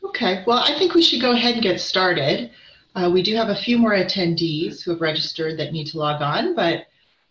Okay, well, I think we should go ahead and get started. We do have a few more attendees who have registered that need to log on, but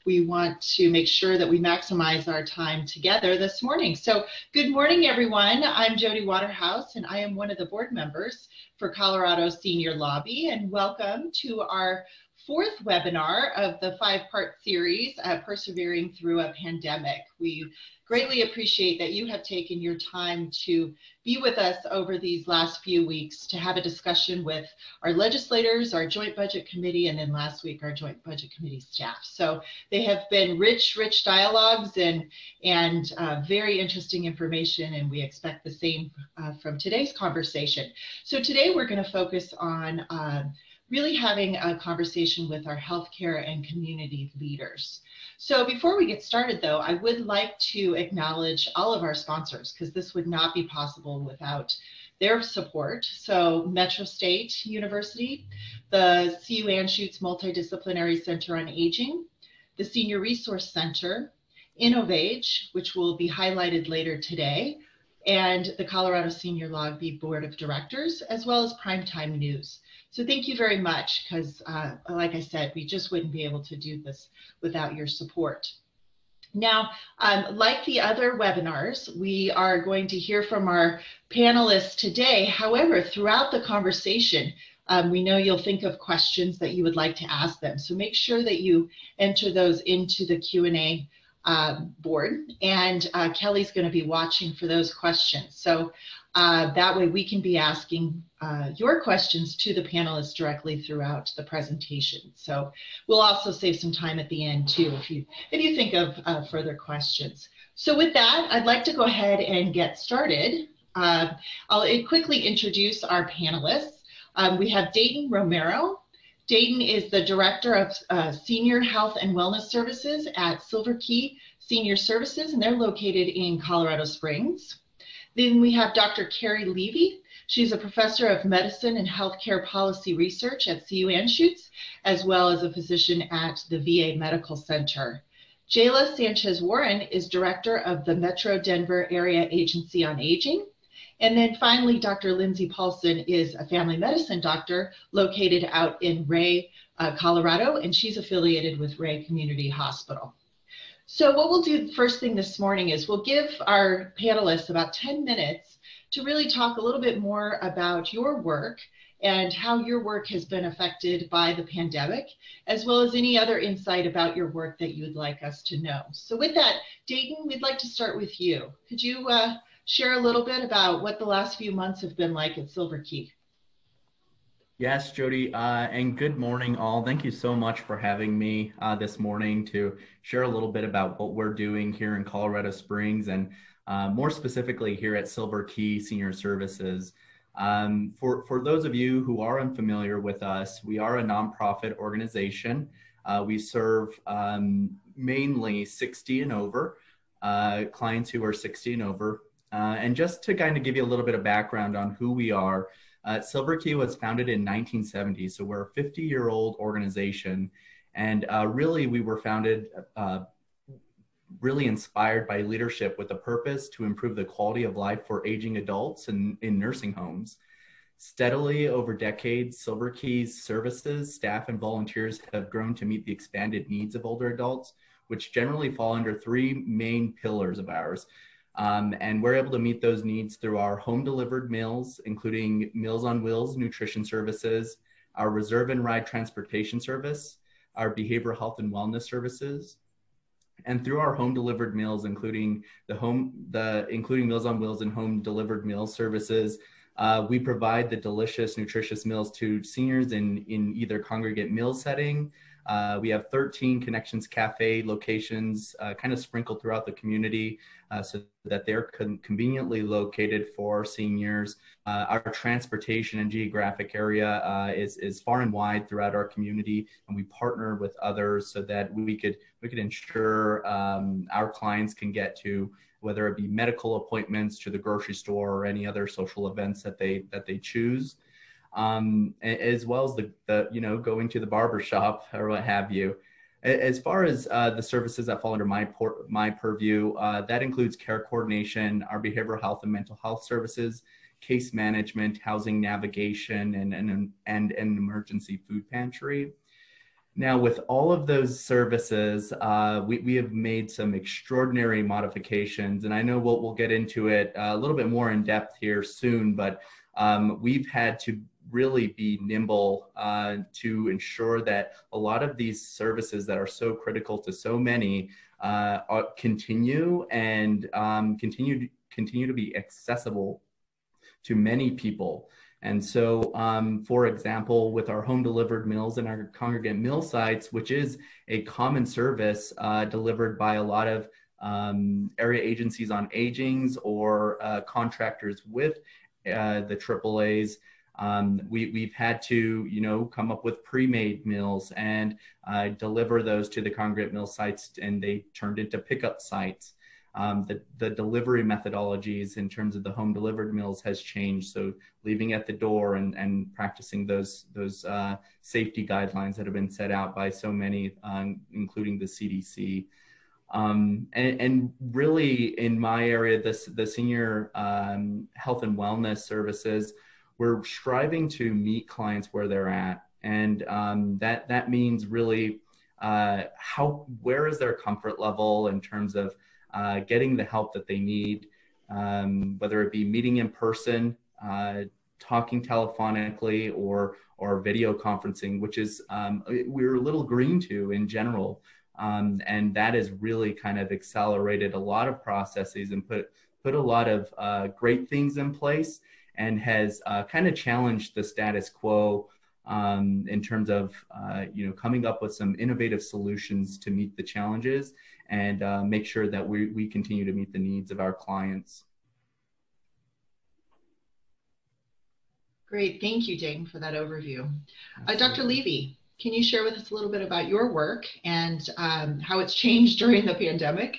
we want to make sure that we maximize our time together this morning. So good morning, everyone. I'm Jody Waterhouse, and I am one of the board members for Colorado Senior Lobby, and welcome to our fourth webinar of the five-part series, Persevering Through a Pandemic. We greatly appreciate that you have taken your time to be with us over these last few weeks to have a discussion with our legislators, our Joint Budget Committee, and then last week, our Joint Budget Committee staff. So they have been rich dialogues and very interesting information, and we expect the same from today's conversation. So today we're going to focus on really having a conversation with our healthcare and community leaders. So before we get started, though, I would like to acknowledge all of our sponsors, because this would not be possible without their support. So Metro State University, the CU Anschutz Multidisciplinary Center on Aging, the Senior Resource Center, Innovage, which will be highlighted later today, and the Colorado Senior Lobby Board of Directors, as well as Primetime News. So thank you very much, because like I said, we just wouldn't be able to do this without your support. Now, like the other webinars, we are going to hear from our panelists today. However, throughout the conversation, we know you'll think of questions that you would like to ask them. So make sure that you enter those into the Q&A board, and Kelly's going to be watching for those questions. So that way we can be asking your questions to the panelists directly throughout the presentation. So we'll also save some time at the end too if you think of further questions. So with that, I'd like to go ahead and get started. I'll quickly introduce our panelists. We have Dayton Romero. Dayton is the Director of Senior Health and Wellness Services at Silver Key Senior Services, and they're located in Colorado Springs. Then we have Dr. Cari Levy. She's a Professor of Medicine and Healthcare Policy Research at CU Anschutz, as well as a physician at the VA Medical Center. Jayla Sanchez-Warren is Director of the Metro Denver Area Agency on Aging. And then finally, Dr. Lindsey Paulson is a family medicine doctor located out in Wray, Colorado, and she's affiliated with Wray Community Hospital. So what we'll do first thing this morning is we'll give our panelists about 10 minutes to really talk a little bit more about your work and how your work has been affected by the pandemic, as well as any other insight about your work that you would like us to know. So with that, Dayton, we'd like to start with you. Could you share a little bit about what the last few months have been like at Silver Key? Yes, Jody, and good morning all. Thank you so much for having me this morning to share a little bit about what we're doing here in Colorado Springs and more specifically here at Silver Key Senior Services. For those of you who are unfamiliar with us, we are a nonprofit organization. We serve mainly 60 and over, clients who are 60 and over. And just to kind of give you a little bit of background on who we are, Silver Key was founded in 1970, so we're a 50-year-old organization, and really we were founded really inspired by leadership with a purpose to improve the quality of life for aging adults in nursing homes. Steadily over decades, Silver Key's services, staff, and volunteers have grown to meet the expanded needs of older adults, which generally fall under three main pillars of ours. And we're able to meet those needs through our home delivered meals, including Meals on Wheels nutrition services, our reserve and ride transportation service, our behavioral health and wellness services, and through our home delivered meals, including including Meals on Wheels and home delivered meal services, we provide the delicious, nutritious meals to seniors in either congregate meal setting. We have 13 Connections Cafe locations kind of sprinkled throughout the community so that they're conveniently located for seniors. Our transportation and geographic area is far and wide throughout our community, and we partner with others so that we could ensure our clients can get to, whether it be medical appointments, to the grocery store, or any other social events that they choose. As well as the going to the barber shop or what have you. As far as the services that fall under my purview, that includes care coordination, our behavioral health and mental health services, case management, housing navigation, and an emergency food pantry. Now, with all of those services, we have made some extraordinary modifications, and I know we'll get into it a little bit more in depth here soon, but we've had to really be nimble to ensure that a lot of these services that are so critical to so many continue to be accessible to many people. And so, for example, with our home delivered meals and our congregate meal sites, which is a common service delivered by a lot of area agencies on agings or contractors with the AAAs, we've had to, come up with pre-made meals and deliver those to the congregate meal sites, and they turned into pickup sites. The delivery methodologies in terms of the home delivered meals has changed. So leaving at the door and practicing those safety guidelines that have been set out by so many, including the CDC. And really in my area, the senior health and wellness services, we're striving to meet clients where they're at. And that means really where is their comfort level in terms of getting the help that they need, whether it be meeting in person, talking telephonically, or video conferencing, which is we're a little green to in general. And that has really kind of accelerated a lot of processes and put a lot of great things in place, and has kind of challenged the status quo in terms of coming up with some innovative solutions to meet the challenges and make sure that we continue to meet the needs of our clients. Great, thank you, Dayton, for that overview. Dr. Levy, can you share with us a little bit about your work and how it's changed during the pandemic?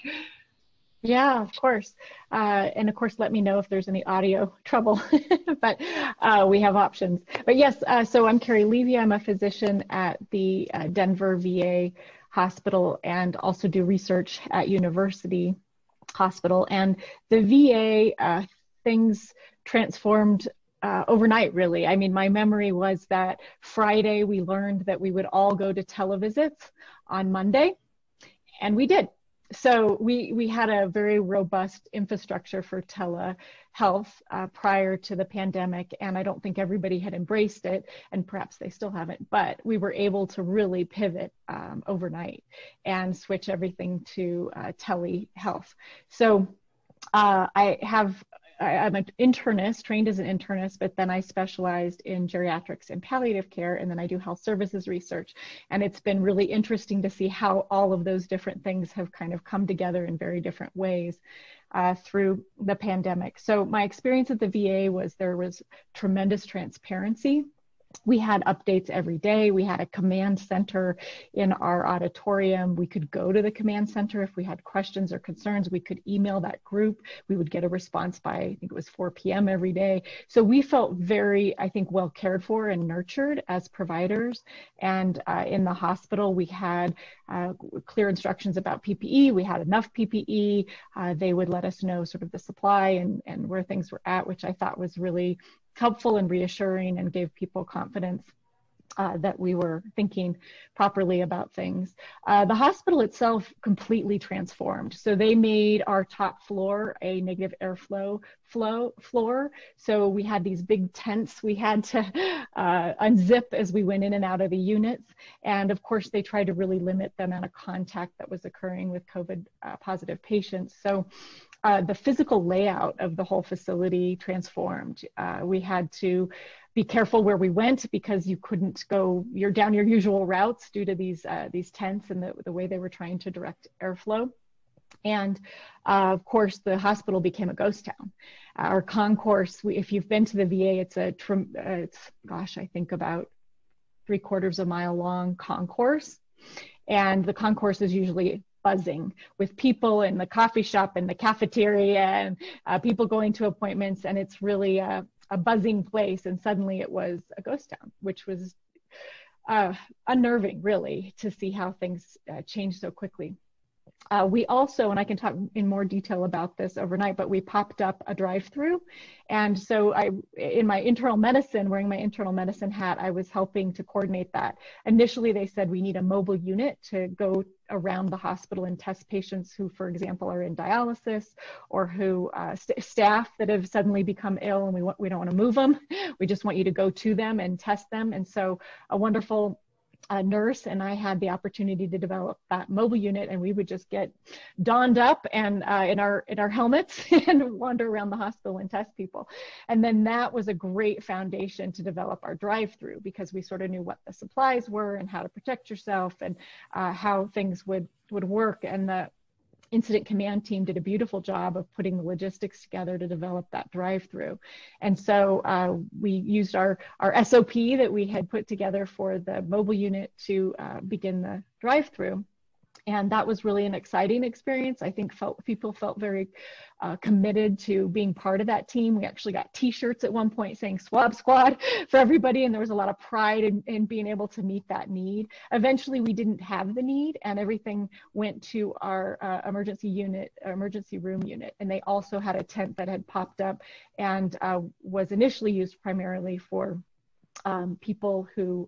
Yeah, of course. And of course, let me know if there's any audio trouble, but we have options. But yes, so I'm Cari Levy. I'm a physician at the Denver VA Hospital and also do research at University Hospital. And the VA, things transformed overnight, really. I mean, my memory was that Friday we learned that we would all go to televisits on Monday, and we did. So we had a very robust infrastructure for telehealth prior to the pandemic, and I don't think everybody had embraced it, and perhaps they still haven't, but we were able to really pivot overnight and switch everything to telehealth. So I'm an internist, trained as an internist, but then I specialized in geriatrics and palliative care, and then I do health services research. And it's been really interesting to see how all of those different things have kind of come together in very different ways through the pandemic. So my experience at the VA was there was tremendous transparency. We had updates every day. We had a command center in our auditorium. We could go to the command center if we had questions or concerns. We could email that group. We would get a response by, I think it was 4 p.m. every day. So we felt very, I think, well cared for and nurtured as providers. And in the hospital, we had clear instructions about PPE. We had enough PPE. They would let us know sort of the supply and where things were at, which I thought was really helpful and reassuring and gave people confidence that we were thinking properly about things. The hospital itself completely transformed. So they made our top floor a negative airflow floor. So we had these big tents we had to unzip as we went in and out of the units. And of course, they tried to really limit the amount of contact that was occurring with COVID positive patients. So the physical layout of the whole facility transformed. We had to be careful where we went because you couldn't go down your usual routes due to these tents and the way they were trying to direct airflow. And of course, the hospital became a ghost town. Our concourse, if you've been to the VA, it's I think about 3/4 of a mile long concourse. And the concourse is usually buzzing with people in the coffee shop and the cafeteria and people going to appointments. And it's really a buzzing place. And suddenly it was a ghost town, which was unnerving, really, to see how things changed so quickly. We also, and I can talk in more detail about this overnight, but we popped up a drive-through. And so in my internal medicine, wearing my internal medicine hat, I was helping to coordinate that. Initially, they said we need a mobile unit to go around the hospital and test patients who, for example, are in dialysis, or who staff that have suddenly become ill, and we don't want to move them. We just want you to go to them and test them. And so a wonderful nurse and I had the opportunity to develop that mobile unit, and we would just get donned up and in our helmets and wander around the hospital and test people. And then that was a great foundation to develop our drive-through, because we sort of knew what the supplies were and how to protect yourself and how things would work. And the incident command team did a beautiful job of putting the logistics together to develop that drive-through. And so we used our SOP that we had put together for the mobile unit to begin the drive-through. And that was really an exciting experience. I think people felt very committed to being part of that team. We actually got t-shirts at one point saying "Swab Squad" for everybody, and there was a lot of pride in being able to meet that need. Eventually, we didn't have the need, and everything went to our emergency room unit. And they also had a tent that had popped up and was initially used primarily for people who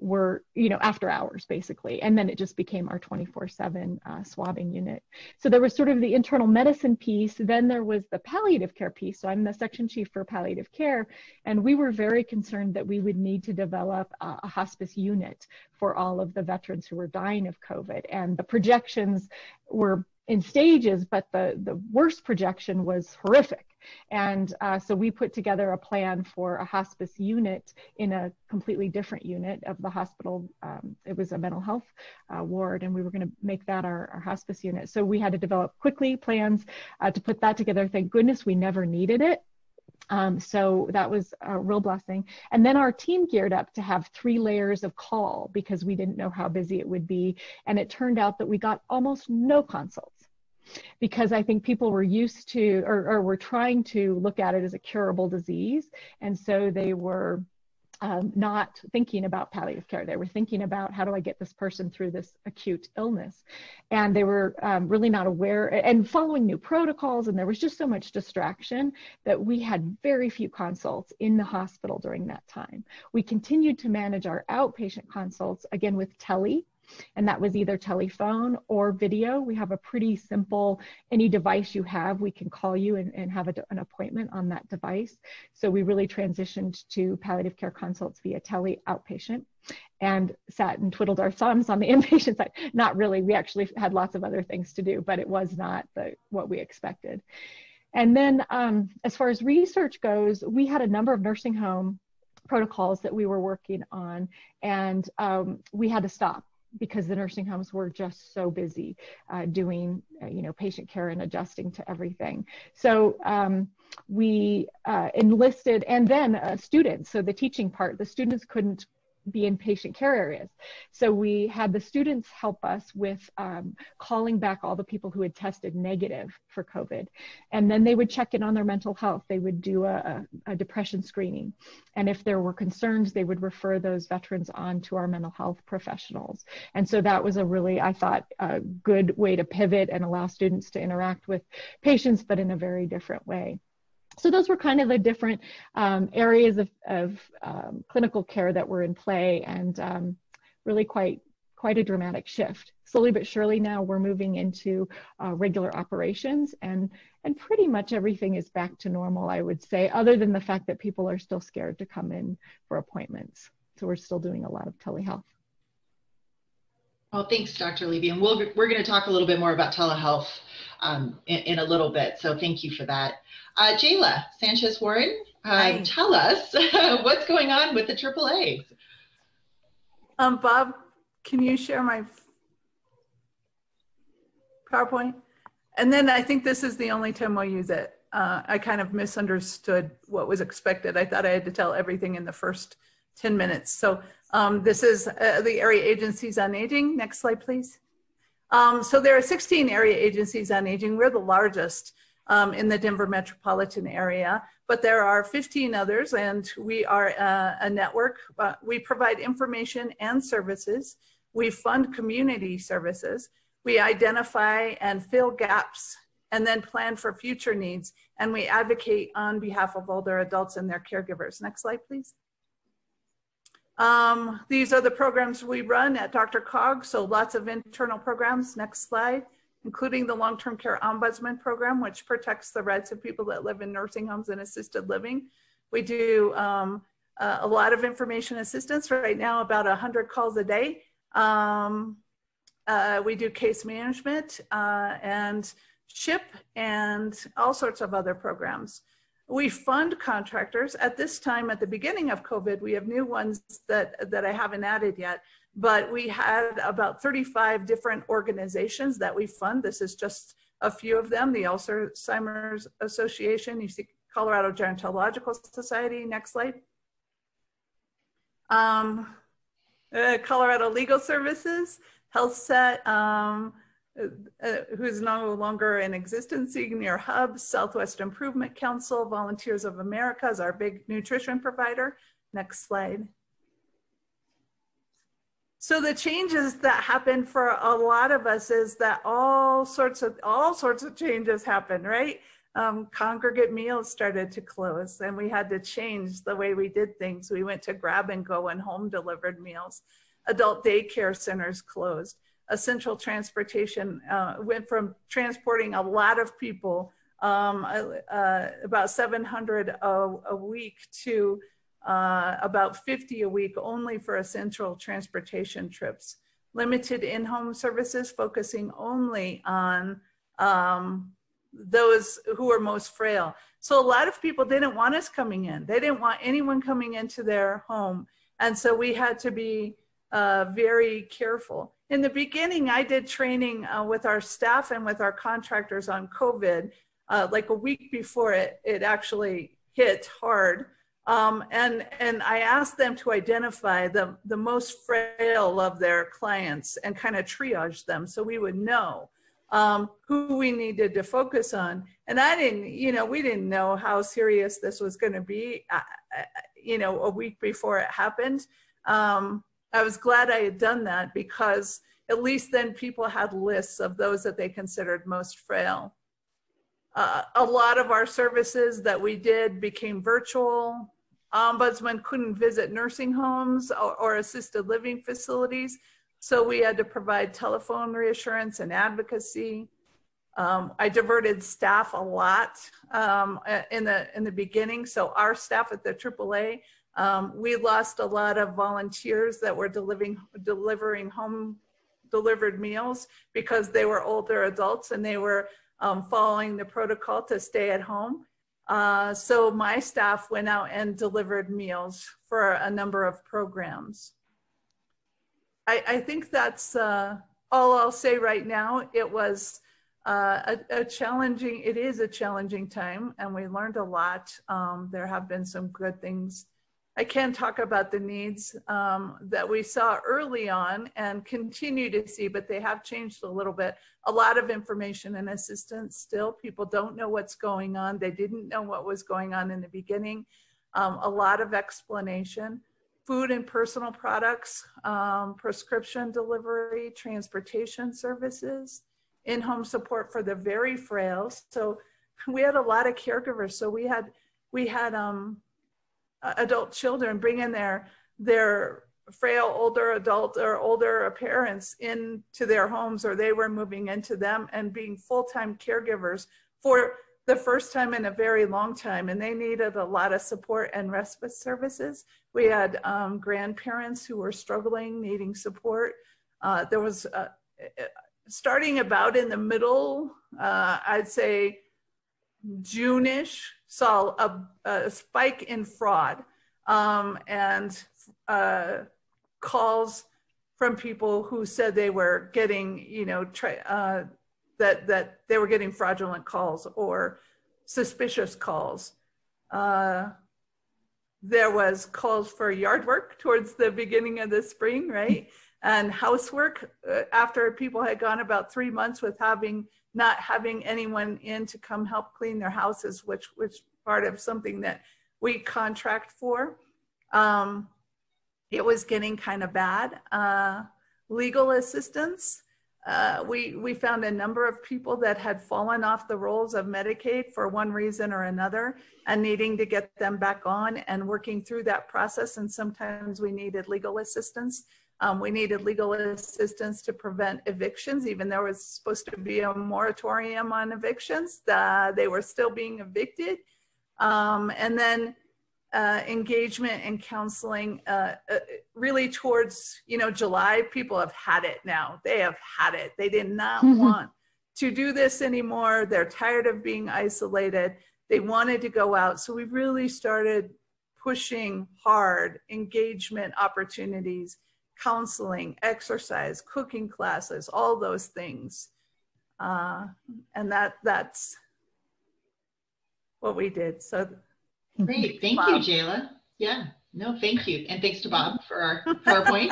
were, after hours, basically. And then it just became our 24/7 swabbing unit. So there was sort of the internal medicine piece. Then there was the palliative care piece. So I'm the section chief for palliative care. And we were very concerned that we would need to develop a hospice unit for all of the veterans who were dying of COVID. And the projections were in stages, but the worst projection was horrific. And so we put together a plan for a hospice unit in a completely different unit of the hospital. It was a mental health ward, and we were going to make that our hospice unit. So we had to develop quickly plans to put that together. Thank goodness we never needed it. So that was a real blessing. And then our team geared up to have 3 layers of call, because we didn't know how busy it would be. And it turned out that we got almost no consults, because I think people were used to, or were trying to look at it as a curable disease. And so they were not thinking about palliative care. They were thinking about, how do I get this person through this acute illness? And they were really not aware and following new protocols. And there was just so much distraction that we had very few consults in the hospital during that time. We continued to manage our outpatient consults, again, with tele. And that was either telephone or video. We have a pretty simple, any device you have, we can call you and have an appointment on that device. So we really transitioned to palliative care consults via tele outpatient, and sat and twiddled our thumbs on the inpatient side. Not really, we actually had lots of other things to do, but it was not what we expected. And then as far as research goes, we had a number of nursing home protocols that we were working on, and we had to stop, because the nursing homes were just so busy doing, patient care and adjusting to everything. So we enlisted, and then students. So the teaching part, the students couldn't be in patient care areas. So we had the students help us with calling back all the people who had tested negative for COVID. And then they would check in on their mental health. They would do a depression screening. And if there were concerns, they would refer those veterans on to our mental health professionals. And so that was a really, I thought, a good way to pivot and allow students to interact with patients, but in a very different way. So those were kind of the different areas of clinical care that were in play, and really quite a dramatic shift. Slowly but surely now we're moving into regular operations, and pretty much everything is back to normal, I would say, other than the fact that people are still scared to come in for appointments. So we're still doing a lot of telehealth. Well, thanks, Dr. Levy. And we're going to talk a little bit more about telehealth in a little bit. So thank you for that. Jayla Sanchez-Warren, tell us what's going on with the AAA. Bob, can you share my PowerPoint? And then I think this is the only time we'll use it. I kind of misunderstood what was expected. I thought I had to tell everything in the first 10 minutes. So this is the area agencies on aging. Next slide, please. So there are 16 area agencies on aging. We're the largest in the Denver metropolitan area, but there are 15 others, and we are a network. We provide information and services. We fund community services. We identify and fill gaps and then plan for future needs. And we advocate on behalf of older adults and their caregivers. Next slide, please. These are the programs we run at Dr. Cog, so lots of internal programs. Next slide, including the Long-Term Care Ombudsman program, which protects the rights of people that live in nursing homes and assisted living. We do a lot of information assistance right now, about 100 calls a day. We do case management and SHIP and all sorts of other programs. We fund contractors. At this time, at the beginning of COVID, we have new ones that I haven't added yet, but we had about 35 different organizations that we fund. This is just a few of them. The Alzheimer's Association, you see Colorado Gerontological Society, next slide. Colorado Legal Services, HealthSet, who's no longer in existence, Senior Hub, Southwest Improvement Council, Volunteers of America is our big nutrition provider. Next slide. So the changes that happen for a lot of us is that all sorts of changes happen, right? Congregate meals started to close and we had to change the way we did things. We went to grab and go and home delivered meals. Adult daycare centers closed. Essential transportation went from transporting a lot of people, about 700 a week, to about 50 a week only for essential transportation trips. Limited in-home services focusing only on those who are most frail. So a lot of people didn't want us coming in. They didn't want anyone coming into their home. And so we had to be very careful. In the beginning, I did training with our staff and with our contractors on COVID, like a week before it actually hit hard. And I asked them to identify the most frail of their clients and kind of triage them so we would know who we needed to focus on. And we didn't know how serious this was going to be, a week before it happened. I was glad I had done that because at least then people had lists of those that they considered most frail. A lot of our services that we did became virtual. Ombudsman couldn't visit nursing homes or assisted living facilities, so we had to provide telephone reassurance and advocacy. I diverted staff a lot in the beginning. So our staff at the AAA, we lost a lot of volunteers that were delivering home delivered meals because they were older adults and they were following the protocol to stay at home. So my staff went out and delivered meals for a number of programs. I think that's all I'll say right now. It was it is a challenging time and we learned a lot. There have been some good things. I can talk about the needs that we saw early on and continue to see, but they have changed a little bit. A lot of information and assistance still. People don't know what's going on. They didn't know what was going on in the beginning. A lot of explanation. Food and personal products, prescription delivery, transportation services, in-home support for the very frail. So we had a lot of caregivers. So we had adult children bring in their frail older adult or older parents into their homes, or they were moving into them and being full-time caregivers for the first time in a very long time, and they needed a lot of support and respite services. We had grandparents who were struggling, needing support. There was, starting about in the middle, I'd say June-ish, saw a spike in fraud and calls from people who said they were getting, that they were getting fraudulent calls or suspicious calls. There was calls for yard work towards the beginning of the spring, right? And housework after people had gone about 3 months with not having anyone in to come help clean their houses, which part of something that we contract for. It was getting kind of bad. Legal assistance. we found a number of people that had fallen off the rolls of Medicaid for one reason or another, and needing to get them back on and working through that process. And sometimes we needed legal assistance. We needed legal assistance to prevent evictions, even though it was supposed to be a moratorium on evictions. They were still being evicted. And then engagement and counseling really towards, July. People have had it now. They have had it. They did not want to do this anymore. They're tired of being isolated. They wanted to go out. So we really started pushing hard engagement opportunities, counseling, exercise, cooking classes, all those things. And that's what we did. So great. Thank you, Jayla. Yeah. No, thank you. And thanks to Bob for our PowerPoint.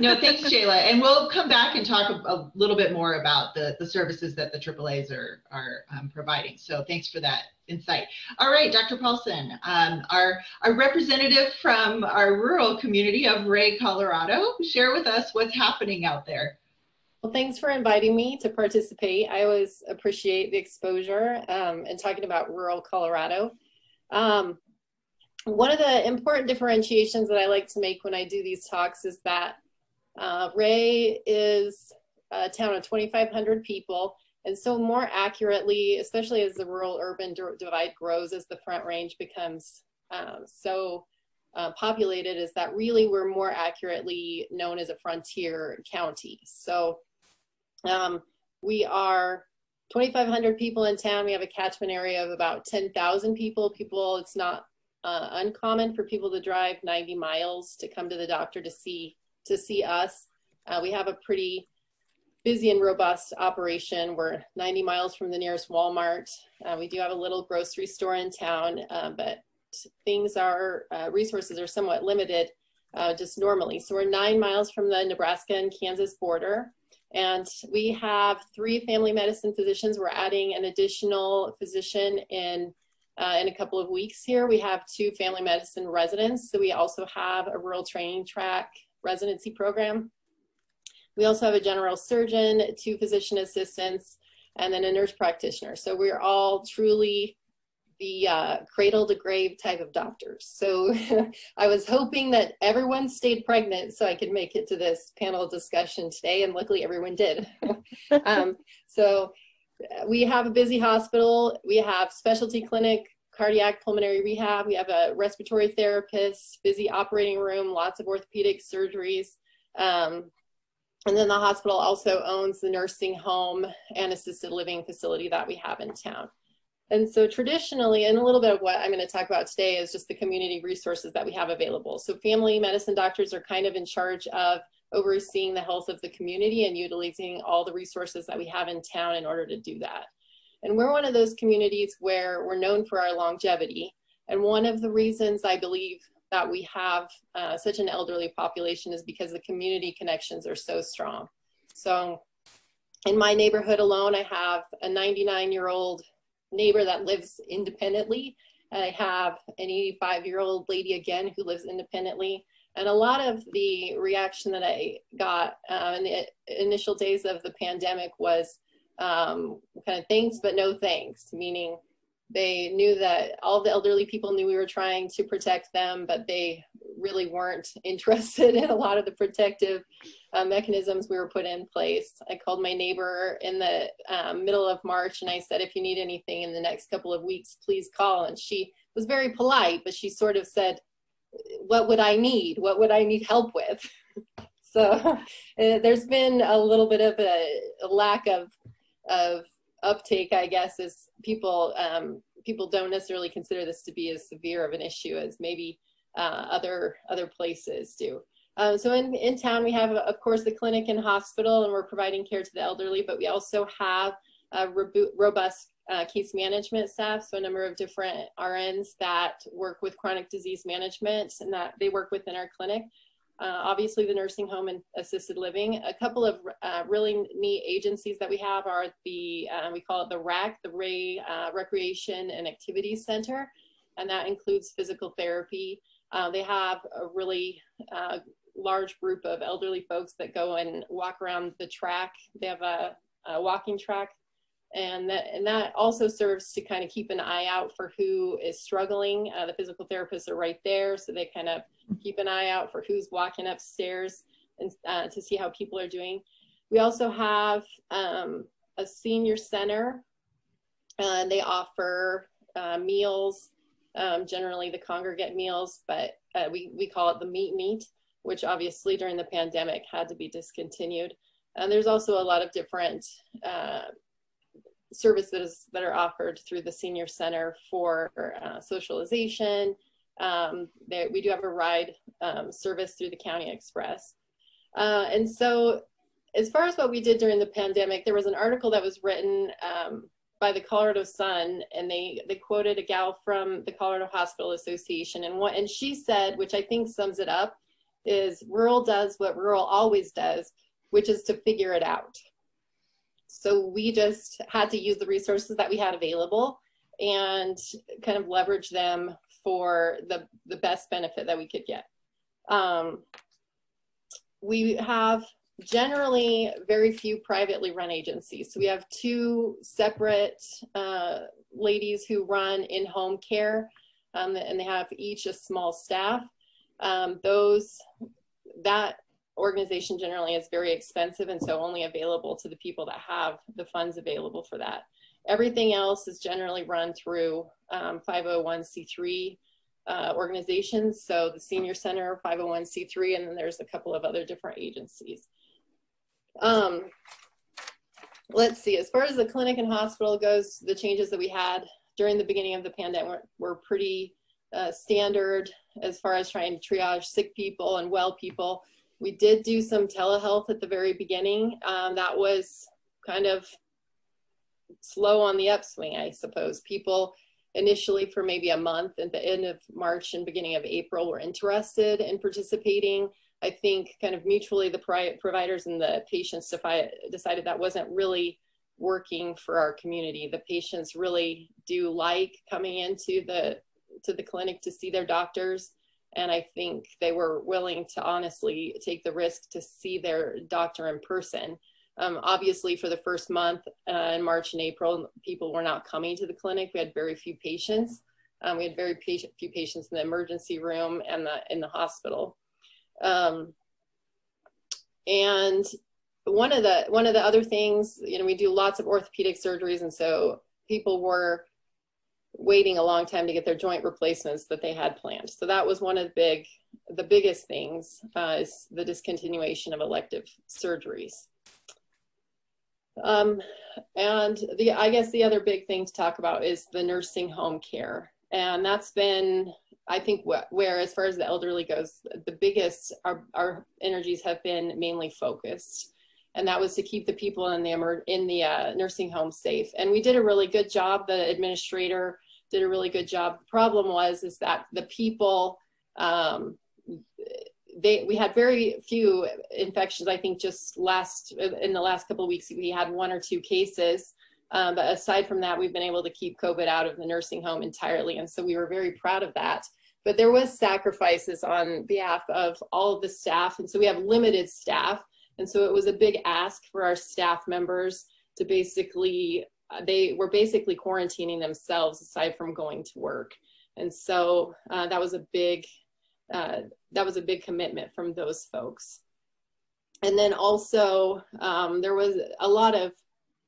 No, thanks, Jayla. And we'll come back and talk a little bit more about the services that the AAAs are providing. So thanks for that insight. All right, Dr. Paulson, our representative from our rural community of Wray, Colorado, share with us what's happening out there. Well, thanks for inviting me to participate. I always appreciate the exposure and talking about rural Colorado. One of the important differentiations that I like to make when I do these talks is that Wray is a town of 2,500 people. And so more accurately, especially as the rural-urban divide grows, as the Front Range becomes so populated, is that really we're more accurately known as a frontier county. So we are 2,500 people in town. We have a catchment area of about 10,000 people. It's not uncommon for people to drive 90 miles to come to the doctor to see us. We have a pretty busy and robust operation. We're 90 miles from the nearest Walmart. We do have a little grocery store in town, but resources are somewhat limited just normally. So we're 9 miles from the Nebraska and Kansas border. And we have 3 family medicine physicians. We're adding an additional physician in a couple of weeks here. We have 2 family medicine residents. So we also have a rural training track residency program. We also have a general surgeon, 2 physician assistants, and then a nurse practitioner. So we're all truly the cradle to grave type of doctors. So I was hoping that everyone stayed pregnant so I could make it to this panel discussion today, and luckily everyone did. So we have a busy hospital. We have specialty clinic, cardiac pulmonary rehab. We have a respiratory therapist, busy operating room, lots of orthopedic surgeries. And then the hospital also owns the nursing home and assisted living facility that we have in town. And so traditionally, and a little bit of what I'm going to talk about today is just the community resources that we have available. So family medicine doctors are kind of in charge of overseeing the health of the community and utilizing all the resources that we have in town in order to do that. And we're one of those communities where we're known for our longevity. And one of the reasons I believe that we have such an elderly population is because the community connections are so strong. So in my neighborhood alone, I have a 99-year-old neighbor that lives independently. And I have an 85-year-old lady again who lives independently. And a lot of the reaction that I got in the initial days of the pandemic was kind of thanks, but no thanks, meaning they knew that all the elderly people knew we were trying to protect them, but they really weren't interested in a lot of the protective mechanisms we were put in place. I called my neighbor in the middle of March and I said, if you need anything in the next couple of weeks, please call. And she was very polite, but she sort of said, what would I need? What would I need help with? So there's been a little bit of a lack of uptake, I guess, as people don't necessarily consider this to be as severe of an issue as maybe other places do. So in town, we have, of course, the clinic and hospital, and we're providing care to the elderly, but we also have a robust case management staff, so a number of different RNs that work with chronic disease management and that they work within our clinic. Obviously the nursing home and assisted living. A couple of really neat agencies that we have are the, we call it the RAC, the Wray Recreation and Activities Center, and that includes physical therapy. They have a really large group of elderly folks that go and walk around the track. They have a walking track, and that also serves to kind of keep an eye out for who is struggling. The physical therapists are right there, so they kind of keep an eye out for who's walking upstairs and to see how people are doing. We also have a senior center, and they offer meals, generally the congregate meals, but we call it the meet, which obviously during the pandemic had to be discontinued. And there's also a lot of different services that are offered through the senior center for socialization. We do have a ride service through the County Express. And so as far as what we did during the pandemic, there was an article that was written by the Colorado Sun, and they quoted a gal from the Colorado Hospital Association, and she said, which I think sums it up, is rural does what rural always does, which is to figure it out. So we just had to use the resources that we had available and kind of leverage them for the best benefit that we could get. We have generally very few privately run agencies. So we have 2 separate ladies who run in-home care, and they have each a small staff. That organization generally is very expensive, and so only available to the people that have the funds available for that. Everything else is generally run through 501c3 organizations. So the Senior Center, 501c3, and then there's a couple of other different agencies. Let's see, as far as the clinic and hospital goes, the changes that we had during the beginning of the pandemic were pretty standard as far as trying to triage sick people and well people. We did do some telehealth at the very beginning. That was kind of slow on the upswing, I suppose. People initially for maybe a month at the end of March and beginning of April were interested in participating. I think kind of mutually the providers and the patients decided that wasn't really working for our community. The patients really do like coming into the clinic to see their doctors. And I think they were willing to honestly take the risk to see their doctor in person. Obviously for the first month in March and April, people were not coming to the clinic. We had very few patients. We had very few patients in the emergency room and in the hospital. And one of the other things, we do lots of orthopedic surgeries, and so people were waiting a long time to get their joint replacements that they had planned. So that was one of the biggest things, is the discontinuation of elective surgeries. And I guess the other big thing to talk about is the nursing home care. And that's been, I think, where as far as the elderly goes, the biggest, our energies have been mainly focused. And that was to keep the people in the nursing home safe. And we did a really good job. The administrator did a really good job. The problem is that the people, we had very few infections. I think just in the last couple of weeks, we had 1 or 2 cases. But aside from that, we've been able to keep COVID out of the nursing home entirely. And so we were very proud of that. But there was sacrifices on behalf of all of the staff. And so we have limited staff. And so it was a big ask for our staff members to they were basically quarantining themselves aside from going to work. And so that was a big commitment from those folks. And then also there was a lot of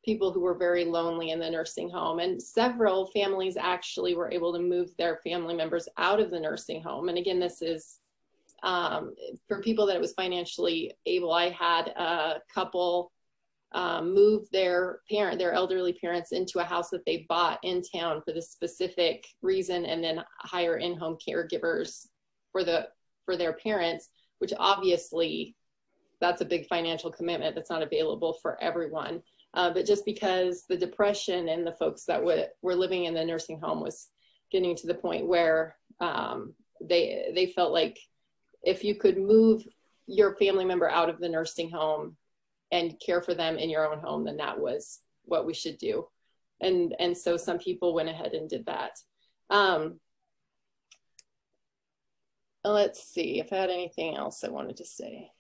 people who were very lonely in the nursing home, and several families actually were able to move their family members out of the nursing home. And again, this is for people that it was financially able. I had a couple move their elderly parents into a house that they bought in town for this specific reason, and then hire in-home caregivers for their parents, which obviously that's a big financial commitment that's not available for everyone. But just because the depression and the folks that were living in the nursing home was getting to the point where they felt like if you could move your family member out of the nursing home and care for them in your own home, then that was what we should do. And so some people went ahead and did that. let's see if I had anything else I wanted to say.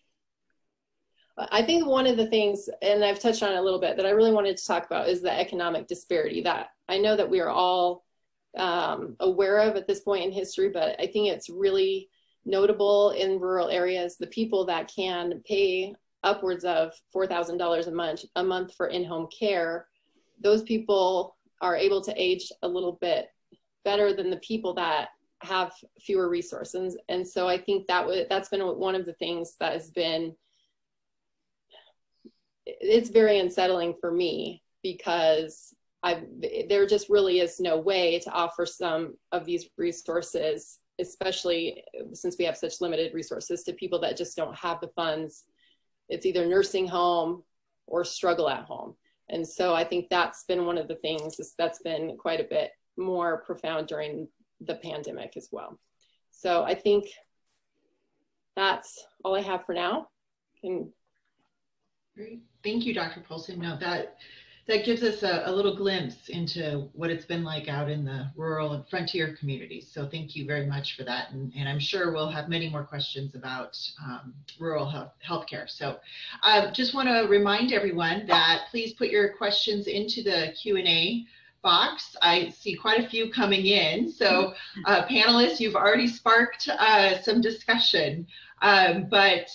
I think one of the things, and I've touched on it a little bit, that I really wanted to talk about is the economic disparity that I know that we are all aware of at this point in history, but I think it's really notable in rural areas. The people that can pay upwards of $4,000 a month for in-home care, those people are able to age a little bit better than the people that have fewer resources. And so I think that's been one of the things that has been, it's very unsettling for me, because there just really is no way to offer some of these resources, especially since we have such limited resources, to people that just don't have the funds. It's either nursing home or struggle at home. And so I think that's been one of the things that's been quite a bit more profound during the pandemic as well. So I think that's all I have for now. Great. Thank you, Dr. Paulson. No, that gives us a little glimpse into what it's been like out in the rural and frontier communities. So thank you very much for that. And I'm sure we'll have many more questions about rural healthcare. So just want to remind everyone that please put your questions into the Q&A box. I see quite a few coming in. So panelists, you've already sparked some discussion. But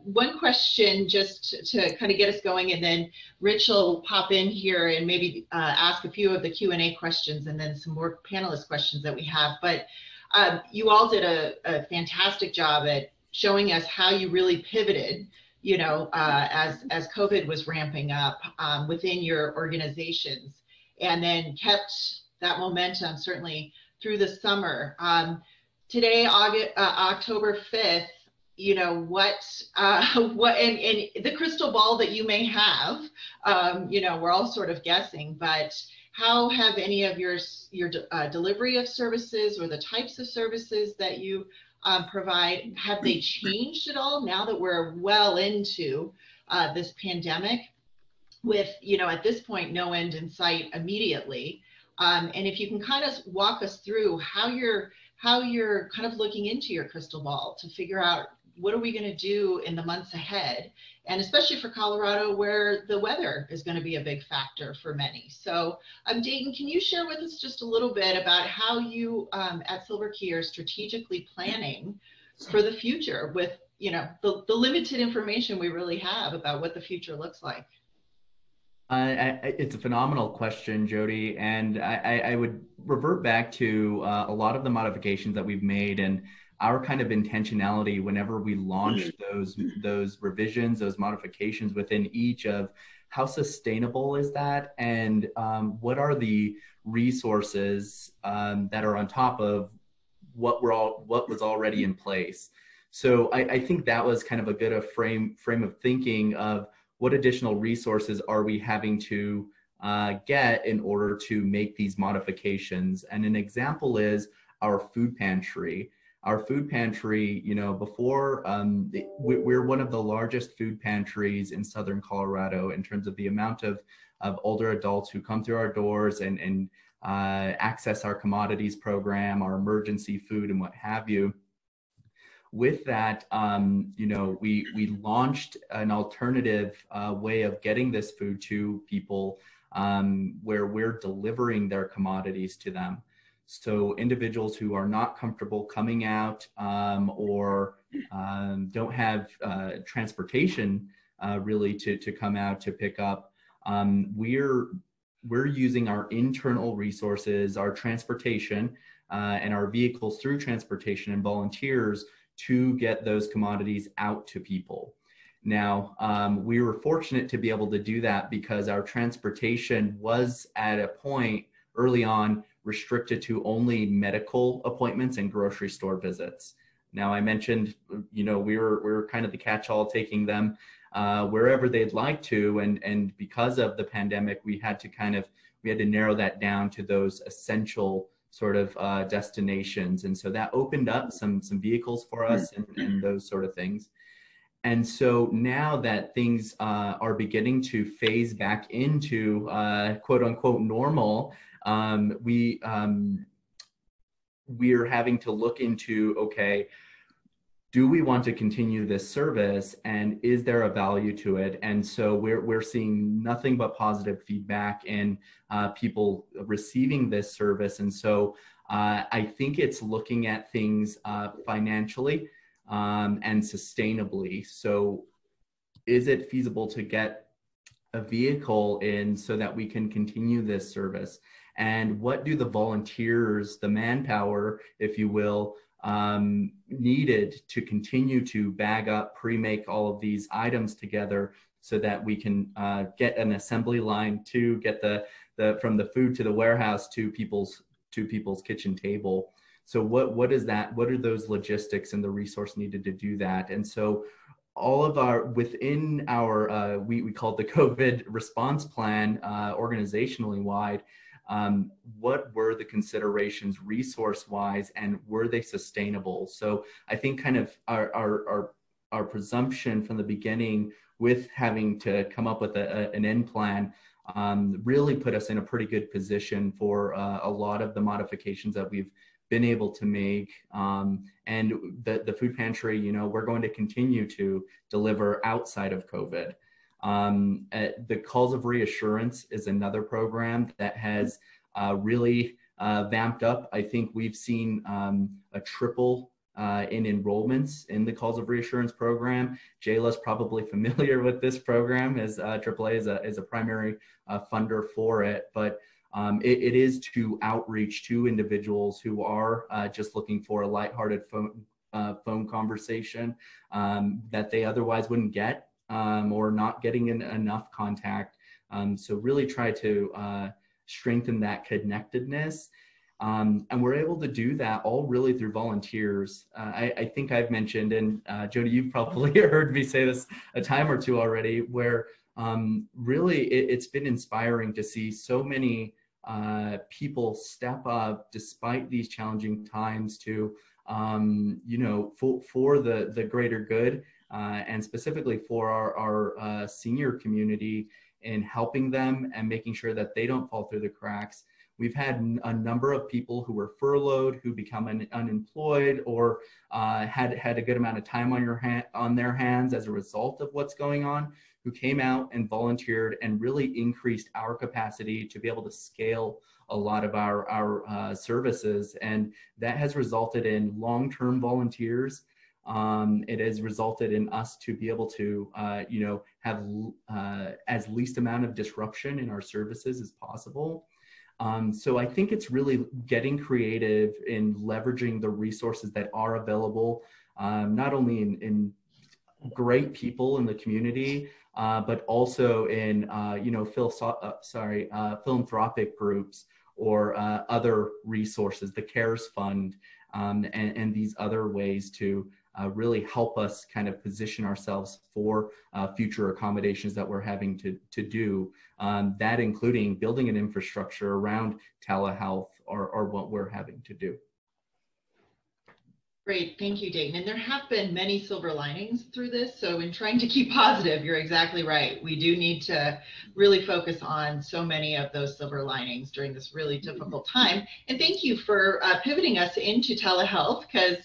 one question just to kind of get us going, and then Rich will pop in here and maybe ask a few of the Q&A questions and then some more panelist questions that we have. But you all did a fantastic job at showing us how you really pivoted, you know, as COVID was ramping up within your organizations, and then kept that momentum certainly through the summer. Today, October 5th, you know, what and the crystal ball that you may have, you know, we're all sort of guessing, but how have any of your delivery of services or the types of services that you provide, have they changed at all now that we're well into this pandemic with, you know, at this point, no end in sight immediately? And if you can kind of walk us through how you're kind of looking into your crystal ball to figure out what are we going to do in the months ahead, and especially for Colorado, where the weather is going to be a big factor for many. So Dayton, can you share with us just a little bit about how you at Silver Key are strategically planning for the future with, you know, the limited information we really have about what the future looks like? It's a phenomenal question, Jody, and I would revert back to a lot of the modifications that we've made and our kind of intentionality whenever we launch those revisions, those modifications within each of how sustainable is that, and what are the resources that are on top of what was already in place. So I think that was kind of a good frame of thinking of what additional resources are we having to get in order to make these modifications. And an example is our food pantry. Our food pantry, you know, before, we're one of the largest food pantries in Southern Colorado in terms of the amount of older adults who come through our doors and access our commodities program, our emergency food and what have you. With that, you know, we launched an alternative way of getting this food to people where we're delivering their commodities to them. So individuals who are not comfortable coming out or don't have transportation really to come out to pick up, we're using our internal resources, our transportation and our vehicles through transportation and volunteers to get those commodities out to people. Now, we were fortunate to be able to do that because our transportation was at a point early on restricted to only medical appointments and grocery store visits. Now, I mentioned, you know, we were kind of the catch-all, taking them wherever they'd like to, and because of the pandemic, we had to narrow that down to those essential sort of destinations, and so that opened up some vehicles for us and those sort of things. And so now that things are beginning to phase back into quote unquote normal, we are having to look into, okay, do we want to continue this service, and is there a value to it? And so we're seeing nothing but positive feedback in people receiving this service. And so I think it's looking at things financially and sustainably. So is it feasible to get a vehicle in so that we can continue this service? And what do the volunteers, the manpower, if you will, needed to continue to bag up, pre-make all of these items together so that we can get an assembly line to get the from the food to the warehouse to people's kitchen table. So what is that? What are those logistics and the resource needed to do that? And so all of our, within our, we call it the COVID response plan, organizationally wide, what were the considerations resource-wise, and were they sustainable? So I think kind of our presumption from the beginning with having to come up with an end plan really put us in a pretty good position for a lot of the modifications that we've been able to make. And the food pantry, you know, we're going to continue to deliver outside of COVID. The Calls of Reassurance is another program that has really vamped up. I think we've seen a triple in enrollments in the Calls of Reassurance program. Jayla's probably familiar with this program, as AAA is a primary funder for it, but it is to outreach to individuals who are just looking for a lighthearted phone conversation that they otherwise wouldn't get, or not getting enough contact. So really try to strengthen that connectedness. And we're able to do that all really through volunteers. I think I've mentioned, and Jody, you've probably heard me say this a time or two already, where really it's been inspiring to see so many people step up despite these challenging times to, you know, for the greater good, and specifically for our senior community, in helping them and making sure that they don't fall through the cracks. We've had a number of people who were furloughed, who become unemployed, or had a good amount of time on their hands as a result of what's going on, who came out and volunteered and really increased our capacity to be able to scale a lot of our services. And that has resulted in long-term volunteers. It has resulted in us to be able to, you know, have as least amount of disruption in our services as possible. So I think it's really getting creative in leveraging the resources that are available, not only in great people in the community, but also in, you know, philanthropic groups or other resources, the CARES Fund, and these other ways to really help us kind of position ourselves for future accommodations that we're having to do, that including building an infrastructure around telehealth or what we're having to do. Great, thank you, Dayton. And there have been many silver linings through this. So in trying to keep positive, you're exactly right. We do need to really focus on so many of those silver linings during this really difficult time. And thank you for pivoting us into telehealth, because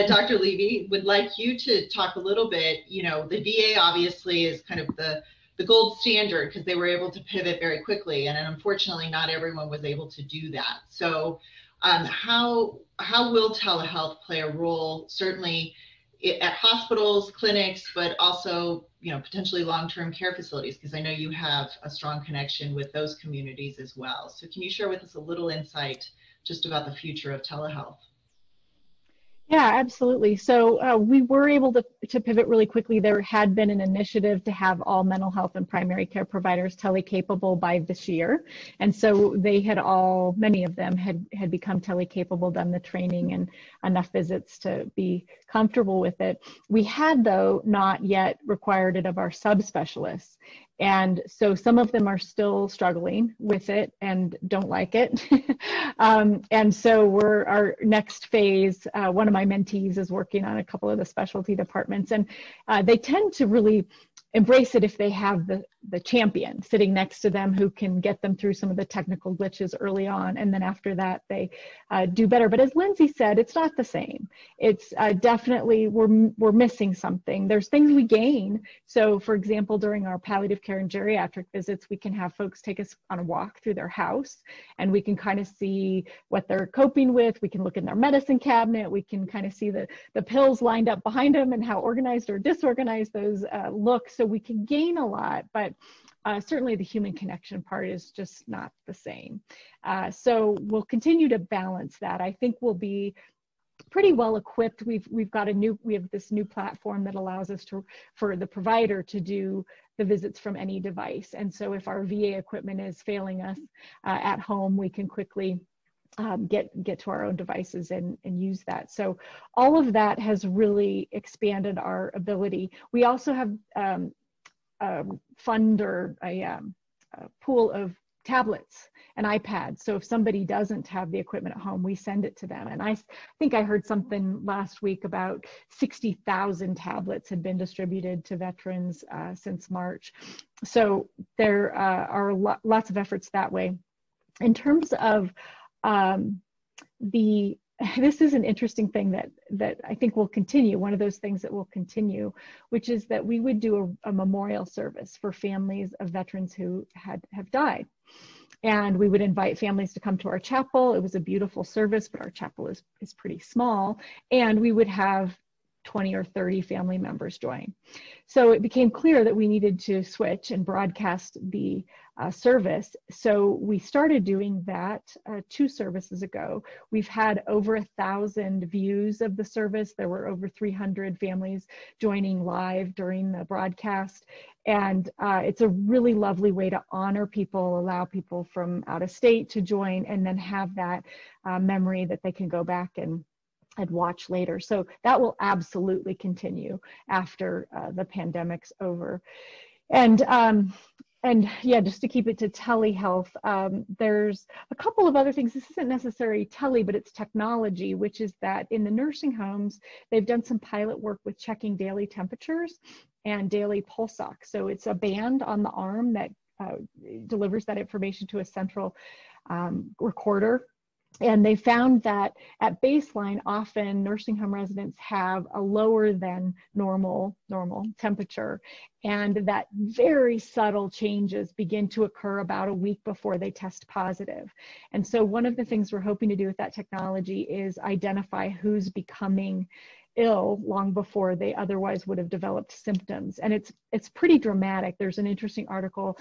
Dr. Levy would like you to talk a little bit. You know, the VA obviously is kind of the gold standard because they were able to pivot very quickly. And unfortunately, not everyone was able to do that. So how will telehealth play a role, certainly at hospitals, clinics, but also, you know, potentially long-term care facilities? Because I know you have a strong connection with those communities as well. So can you share with us a little insight just about the future of telehealth? Yeah, absolutely. So we were able to pivot really quickly. There had been an initiative to have all mental health and primary care providers tele-capable by this year. And so they had many of them had become tele-capable, done the training and enough visits to be comfortable with it. We had, though, not yet required it of our subspecialists. And so some of them are still struggling with it and don't like it. And so our next phase, one of my mentees is working on a couple of the specialty departments, and they tend to really embrace it if they have the champion sitting next to them who can get them through some of the technical glitches early on, and then after that they do better. But as Lindsey said, it's not the same. It's definitely we're missing something. There's things we gain. So for example, during our palliative care and geriatric visits, we can have folks take us on a walk through their house, and we can kind of see what they're coping with. We can look in their medicine cabinet. We can kind of see the pills lined up behind them and how organized or disorganized those look. So we can gain a lot, but certainly the human connection part is just not the same. So we'll continue to balance that. I think we'll be pretty well equipped. We have this new platform that allows us for the provider to do the visits from any device. And so if our VA equipment is failing us at home, we can quickly get to our own devices and use that. So all of that has really expanded our ability. We also have a fund or a pool of tablets and iPads. So if somebody doesn't have the equipment at home, we send it to them. And I think I heard something last week about 60,000 tablets had been distributed to veterans since March. So there are lots of efforts that way. In terms of this is an interesting thing that I think will continue, one of those things that will continue, which is that we would do a memorial service for families of veterans who have died. And we would invite families to come to our chapel. It was a beautiful service, but our chapel is pretty small. And we would have 20 or 30 family members join. So it became clear that we needed to switch and broadcast the service. So we started doing that 2 services ago. We've had over 1,000 views of the service. There were over 300 families joining live during the broadcast. And it's a really lovely way to honor people, allow people from out of state to join, and then have that memory that they can go back and watch later. So that will absolutely continue after the pandemic's over. And yeah, just to keep it to telehealth, there's a couple of other things. This isn't necessarily tele, but it's technology, which is that in the nursing homes, they've done some pilot work with checking daily temperatures and daily pulse ox. So it's a band on the arm that delivers that information to a central recorder. And they found that at baseline, often nursing home residents have a lower than normal temperature, and that very subtle changes begin to occur about a week before they test positive. And so one of the things we're hoping to do with that technology is identify who's becoming ill long before they otherwise would have developed symptoms. And it's pretty dramatic. There's an interesting article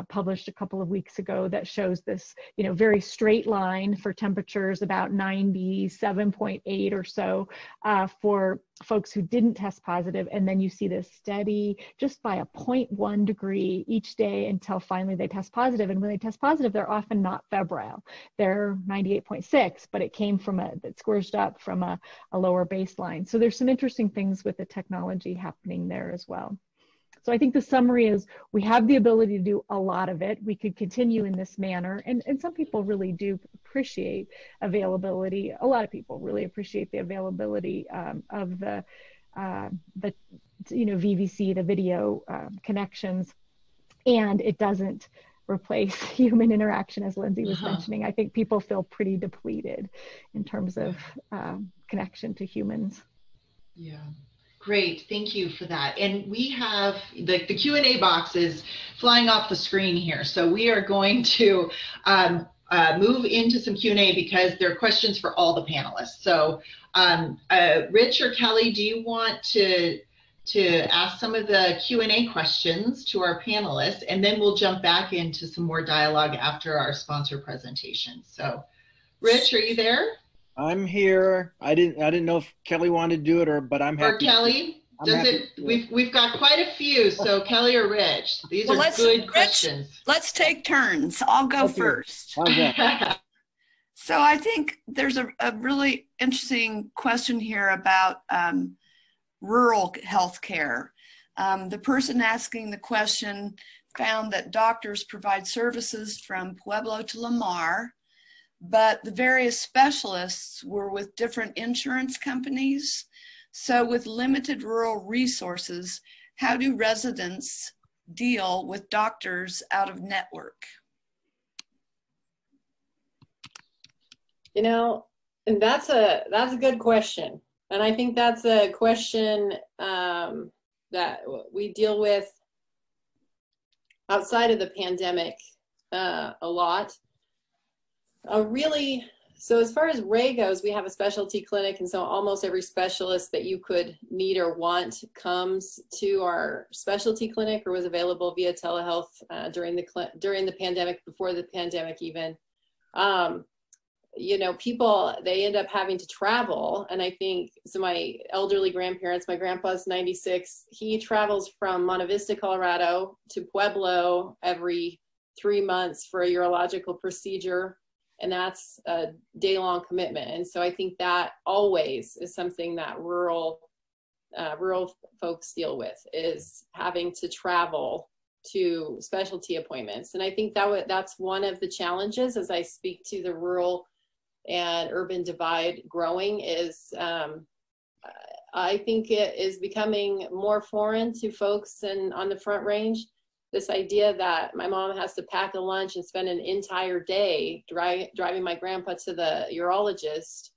published a couple of weeks ago that shows this, very straight line for temperatures about 97.8 or so for folks who didn't test positive. And then you see this steady, just by a 0.1 degree each day until finally they test positive. And when they test positive, they're often not febrile. They're 98.6, but it came from it squished up from a lower baseline. So there's some interesting things with the technology happening there as well. So I think the summary is we have the ability to do a lot of it. We could continue in this manner. And some people really do appreciate availability. A lot of people really appreciate the availability of the VVC, the video connections. And it doesn't replace human interaction, as Lindsey was mentioning. I think people feel pretty depleted in terms of connection to humans. Yeah. Great, thank you for that. And we have the Q&A box is flying off the screen here. So we are going to move into some Q&A because there are questions for all the panelists. So Rich or Kelly, do you want to ask some of the Q&A questions to our panelists, and then we'll jump back into some more dialogue after our sponsor presentation. So Rich, are you there? I'm here. I didn't know if Kelly wanted to do it but I'm happy. Or Kelly, we've got quite a few. So Kelly or Rich, these are good questions. Let's take turns. I'll go first. So I think there's a really interesting question here about rural health care. The person asking the question found that doctors provide services from Pueblo to Lamar, but the various specialists were with different insurance companies. So with limited rural resources, how do residents deal with doctors out of network? You know, and that's a good question. And I think that's a question that we deal with outside of the pandemic a lot. Really, so as far as Wray goes, we have a specialty clinic, and so almost every specialist that you could need or want comes to our specialty clinic or was available via telehealth during the pandemic, before the pandemic even. You know, people, they end up having to travel. And I think, so my elderly grandparents, my grandpa's 96, he travels from Monte Vista, Colorado to Pueblo every 3 months for a urological procedure. And that's a day-long commitment. And so I think that always is something that rural folks deal with, is having to travel to specialty appointments. And I think that's one of the challenges as I speak to the rural and urban divide growing, is I think it is becoming more foreign to folks on the Front Range. This idea that my mom has to pack a lunch and spend an entire day driving my grandpa to the urologist.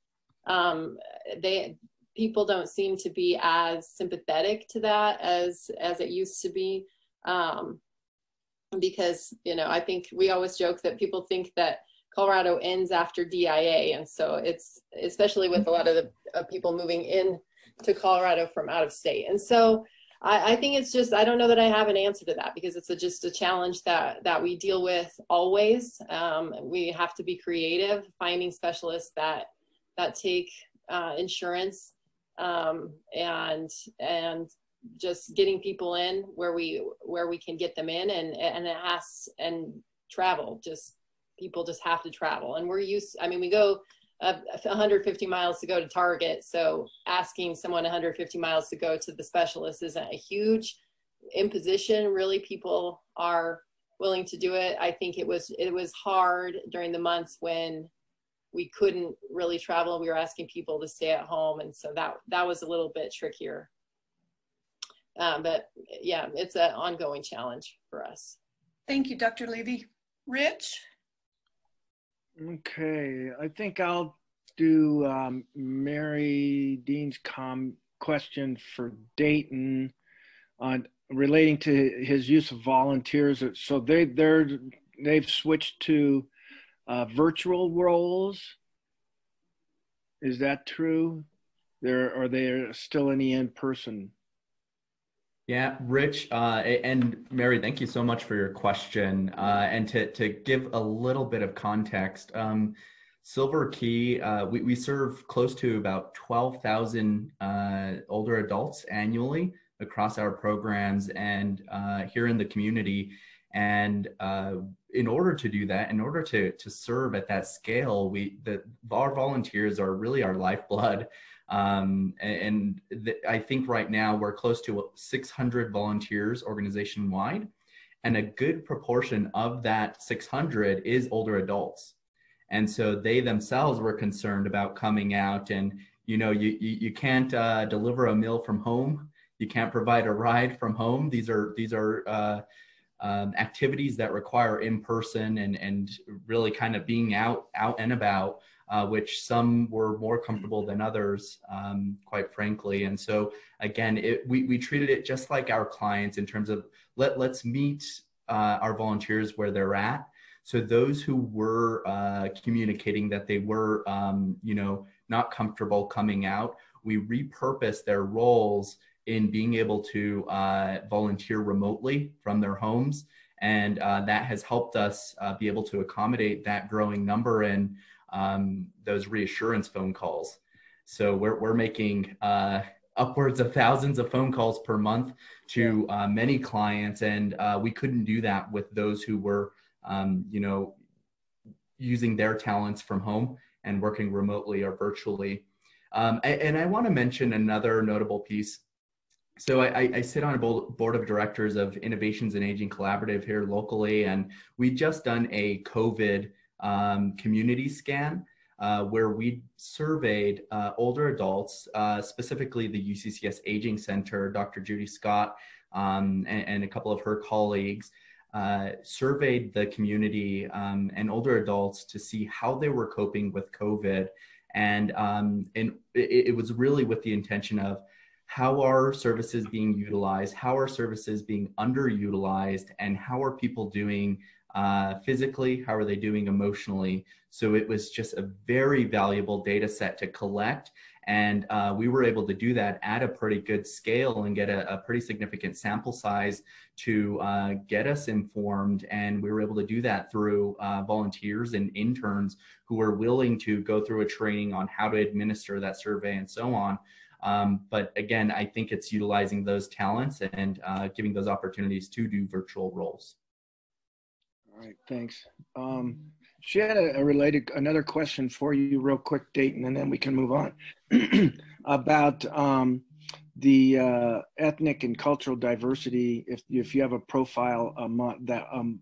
People don't seem to be as sympathetic to that as it used to be. Because, you know, I think we always joke that people think that Colorado ends after DIA. And so it's, especially with a lot of the people moving in to Colorado from out of state. And so I think it's just, I don't know that I have an answer to that, because it's just a challenge that we deal with always. We have to be creative, finding specialists that take insurance, and just getting people in where we can get them in, and travel. People just have to travel, and we're used. I mean, we go 150 miles to go to Target, so asking someone 150 miles to go to the specialist isn't a huge imposition. Really, people are willing to do it. I think it was hard during the months when we couldn't really travel. We were asking people to stay at home, and so that was a little bit trickier. But yeah, it's an ongoing challenge for us. Thank you, Dr. Levy. Rich? Okay, I think I'll do Mary Dean's question for Dayton on relating to his use of volunteers. So they've switched to virtual roles. Is that true? Are there still any in-person? Yeah, Rich and Mary, thank you so much for your question. And to give a little bit of context, Silver Key, we serve close to about 12,000 older adults annually across our programs and here in the community. And in order to do that, in order to serve at that scale, our volunteers are really our lifeblood. I think right now we're close to 600 volunteers organization-wide, and a good proportion of that 600 is older adults. And so they themselves were concerned about coming out, and you can't deliver a meal from home, you can't provide a ride from home. These are activities that require in-person and really kind of being out and about. Which some were more comfortable than others, quite frankly. And so again, we treated it just like our clients in terms of let's meet our volunteers where they're at. So those who were communicating that they were, not comfortable coming out, we repurposed their roles in being able to volunteer remotely from their homes. And that has helped us be able to accommodate that growing number and those reassurance phone calls. So we're making upwards of thousands of phone calls per month to many clients, and we couldn't do that with those who were, using their talents from home and working remotely or virtually. And I want to mention another notable piece. So I sit on a board of directors of Innovations in Aging Collaborative here locally, and we just done a COVID community scan where we surveyed older adults, specifically the UCCS Aging Center, Dr. Judy Scott, and a couple of her colleagues, surveyed the community and older adults to see how they were coping with COVID. And it was really with the intention of how are services being utilized, how are services being underutilized, and how are people doing physically, how are they doing emotionally. So it was just a very valuable data set to collect. And we were able to do that at a pretty good scale and get a pretty significant sample size to get us informed. And we were able to do that through volunteers and interns who were willing to go through a training on how to administer that survey and so on. But again, I think it's utilizing those talents and giving those opportunities to do virtual roles. All right, thanks. She had another question for you real quick, Dayton, and then we can move on about the ethnic and cultural diversity. If you have a profile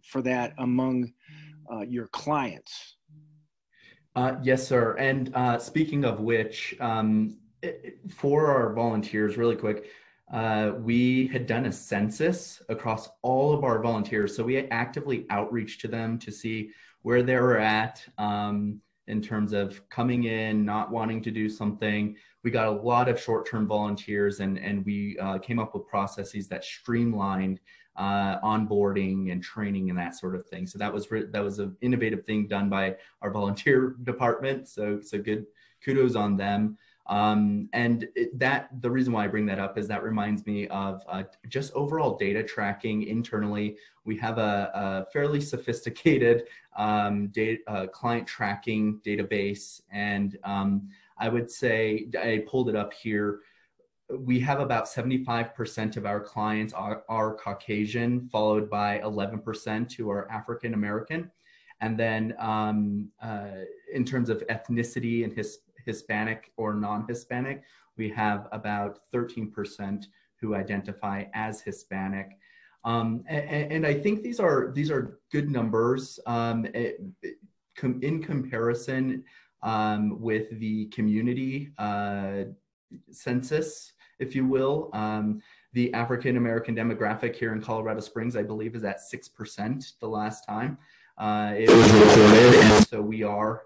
for that among your clients. Yes, sir. And speaking of which, for our volunteers, really quick, we had done a census across all of our volunteers. So we actively outreach to them to see where they were at in terms of coming in, not wanting to do something. We got a lot of short-term volunteers, and we came up with processes that streamlined onboarding and training and that sort of thing. So that was an innovative thing done by our volunteer department. So good, kudos on them. The reason why I bring that up is that reminds me of just overall data tracking internally. We have a fairly sophisticated client tracking database, and I would say, I pulled it up here, we have about 75% of our clients are Caucasian, followed by 11% who are African American. And then in terms of ethnicity and Hispanic or non-Hispanic, we have about 13% who identify as Hispanic. And I think these are good numbers in comparison with the community census, if you will. The African American demographic here in Colorado Springs, I believe, is at 6% the last time it was reported. And so we are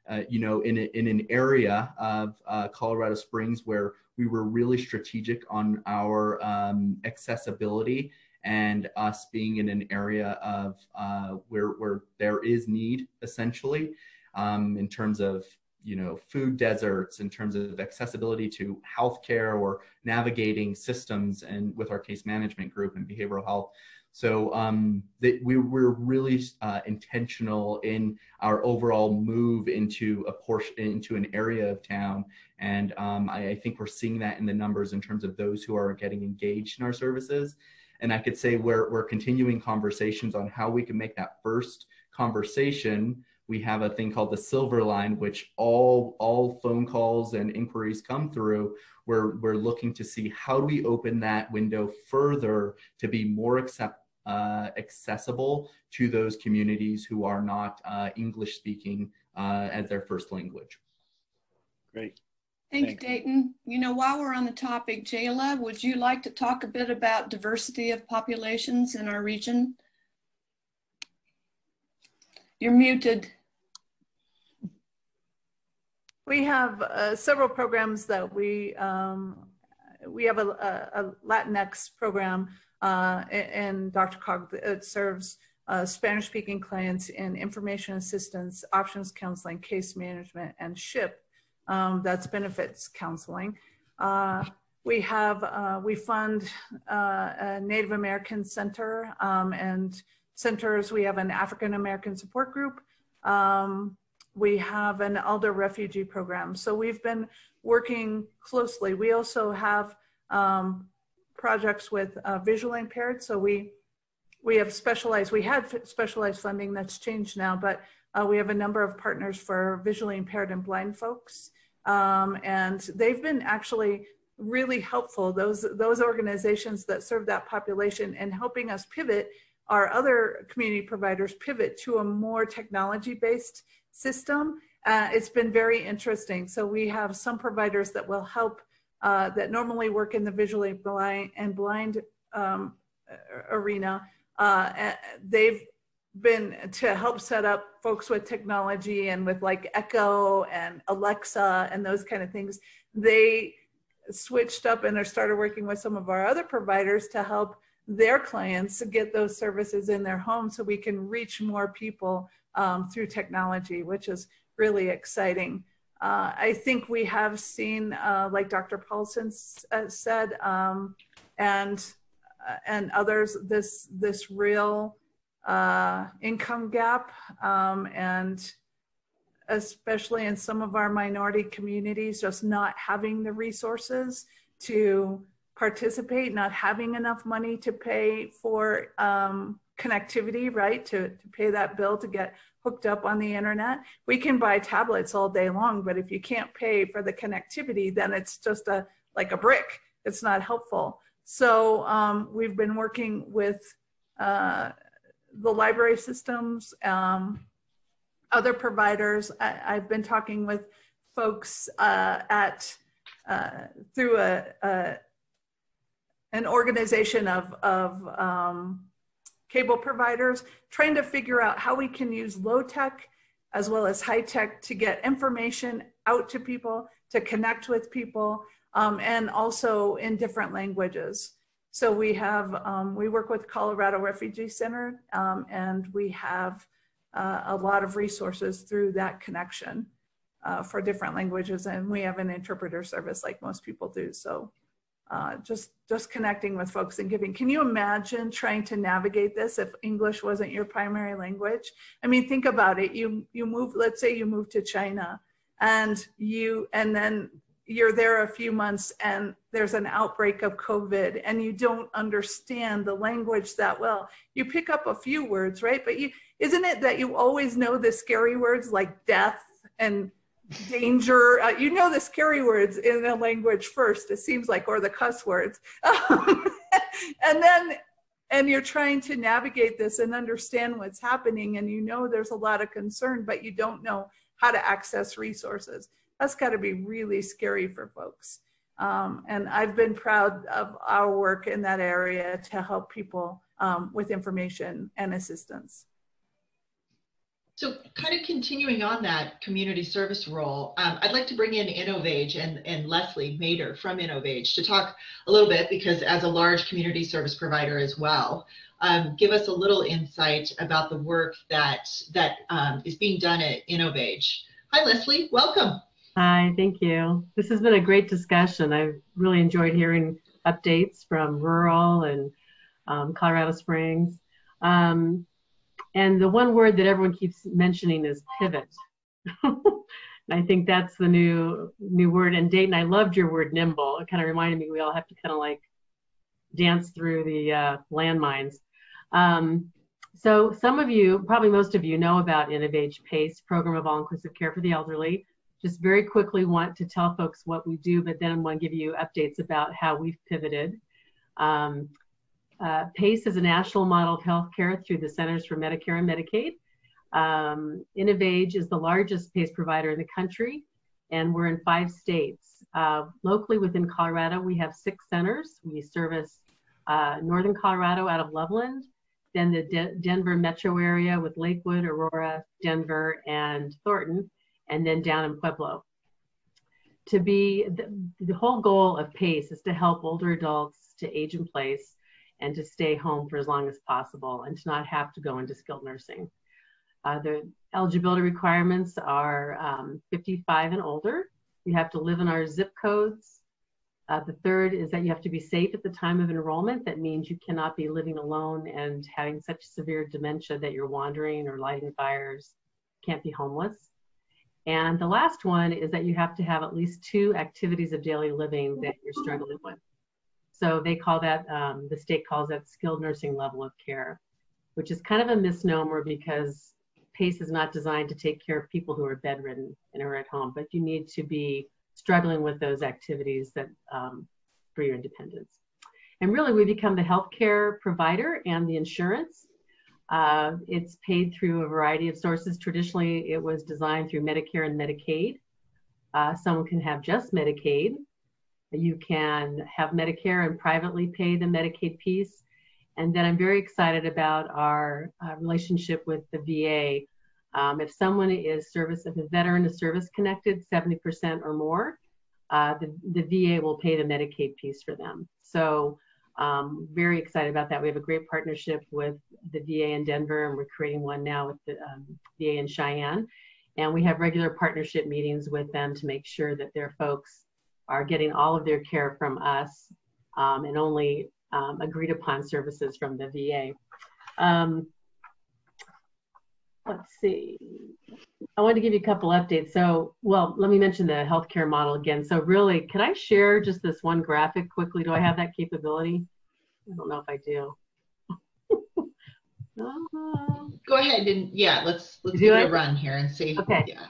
in an area of Colorado Springs where we were really strategic on our accessibility, and us being in an area of where there is need, essentially, in terms of food deserts, in terms of accessibility to healthcare or navigating systems, and with our case management group and behavioral health. So we're really intentional in our overall move into an area of town. And I think we're seeing that in the numbers in terms of those who are getting engaged in our services. And I could say we're continuing conversations on how we can make that first conversation. We have a thing called the Silver Line, which all phone calls and inquiries come through. We're looking to see how do we open that window further to be more accessible to those communities who are not English speaking as their first language. Great. Thank you, Dayton. While we're on the topic, Jayla, would you like to talk a bit about diversity of populations in our region? You're muted. We have several programs that we have a Latinx program and Dr. Cog that serves Spanish-speaking clients in information assistance, options counseling, case management, and SHIP. That's benefits counseling. We fund a Native American center and centers. We have an African American support group. We have an elder refugee program. So we've been working closely. We also have projects with visually impaired. So we had specialized funding that's changed now, but we have a number of partners for visually impaired and blind folks. And they've been actually really helpful, those organizations that serve that population, and helping us pivot our other community providers pivot to a more technology-based system. It's been very interesting. So we have some providers that will help, that normally work in the visually blind arena. They've been to help set up folks with technology and with like Echo and Alexa and those kind of things. They switched up and started working with some of our other providers to help their clients get those services in their home so we can reach more people through technology, which is really exciting. I think we have seen, like Dr. Paulson said, and others, this real income gap, and especially in some of our minority communities, just not having the resources to participate, not having enough money to pay for connectivity, right? To pay that bill to get hooked up on the internet. We can buy tablets all day long, but if you can't pay for the connectivity, then it's just like a brick. It's not helpful. So we've been working with the library systems, other providers. I've been talking with folks through an organization of cable providers, trying to figure out how we can use low tech as well as high tech to get information out to people, to connect with people, and also in different languages. So we have, we work with Colorado Refugee Center, and we have a lot of resources through that connection for different languages, and we have an interpreter service like most people do. So just connecting with folks and giving. Can you imagine trying to navigate this if English wasn't your primary language? I mean, think about it. You move, let's say you move to China, and then you're there a few months and there's an outbreak of COVID and you don't understand the language that well. You pick up a few words, right? But isn't it that you always know the scary words like death and danger? You know the scary words in a language first, it seems like, or the cuss words. And you're trying to navigate this and understand what's happening, and you know there's a lot of concern, but you don't know how to access resources. That's got to be really scary for folks. And I've been proud of our work in that area to help people with information and assistance. So kind of continuing on that community service role, I'd like to bring in Innovage and Leslie Mader from Innovage to talk a little bit, because as a large community service provider as well, give us a little insight about the work that is being done at Innovage. Hi, Leslie, welcome. Hi, thank you. This has been a great discussion. I've really enjoyed hearing updates from rural and Colorado Springs. And the one word that everyone keeps mentioning is pivot. And I think that's the new word. And Dayton, I loved your word nimble. It kind of reminded me we all have to kind of like dance through the landmines. So some of you, probably most of you, know about Innovage PACE, Program of All-Inclusive Care for the Elderly. Just very quickly want to tell folks what we do, but then I want to give you updates about how we've pivoted. PACE is a national model of healthcare through the Centers for Medicare and Medicaid. Innovage is the largest PACE provider in the country, and we're in 5 states. Locally within Colorado, we have 6 centers. We service northern Colorado out of Loveland, then the Denver metro area with Lakewood, Aurora, Denver, and Thornton, and then down in Pueblo. The whole goal of PACE is to help older adults to age in place and to stay home for as long as possible and to not have to go into skilled nursing. The eligibility requirements are 55 and older. You have to live in our zip codes. The third is that you have to be safe at the time of enrollment. That means you cannot be living alone and having such severe dementia that you're wandering or lighting fires, can't be homeless. And the last one is that you have to have at least 2 activities of daily living that you're struggling with. So they call that, the state calls that skilled nursing level of care, which is kind of a misnomer because PACE is not designed to take care of people who are bedridden and are at home, but you need to be struggling with those activities that for your independence. And really we become the healthcare provider and the insurance. It's paid through a variety of sources. Traditionally, it was designed through Medicare and Medicaid. Someone can have just Medicaid. You can have Medicare and privately pay the Medicaid piece. And then I'm very excited about our relationship with the VA. If someone is if a veteran is service connected, 70% or more, the VA will pay the Medicaid piece for them. So very excited about that. We have a great partnership with the VA in Denver, and we're creating one now with the VA in Cheyenne. And we have regular partnership meetings with them to make sure that their folks are getting all of their care from us and only agreed upon services from the VA. Let's see. I wanted to give you a couple updates. So, well, let me mention the healthcare model again. So really, can I share just this one graphic quickly? Do I have that capability? I don't know if I do. Go ahead and yeah, let's give it a run here and see. Okay. Yeah.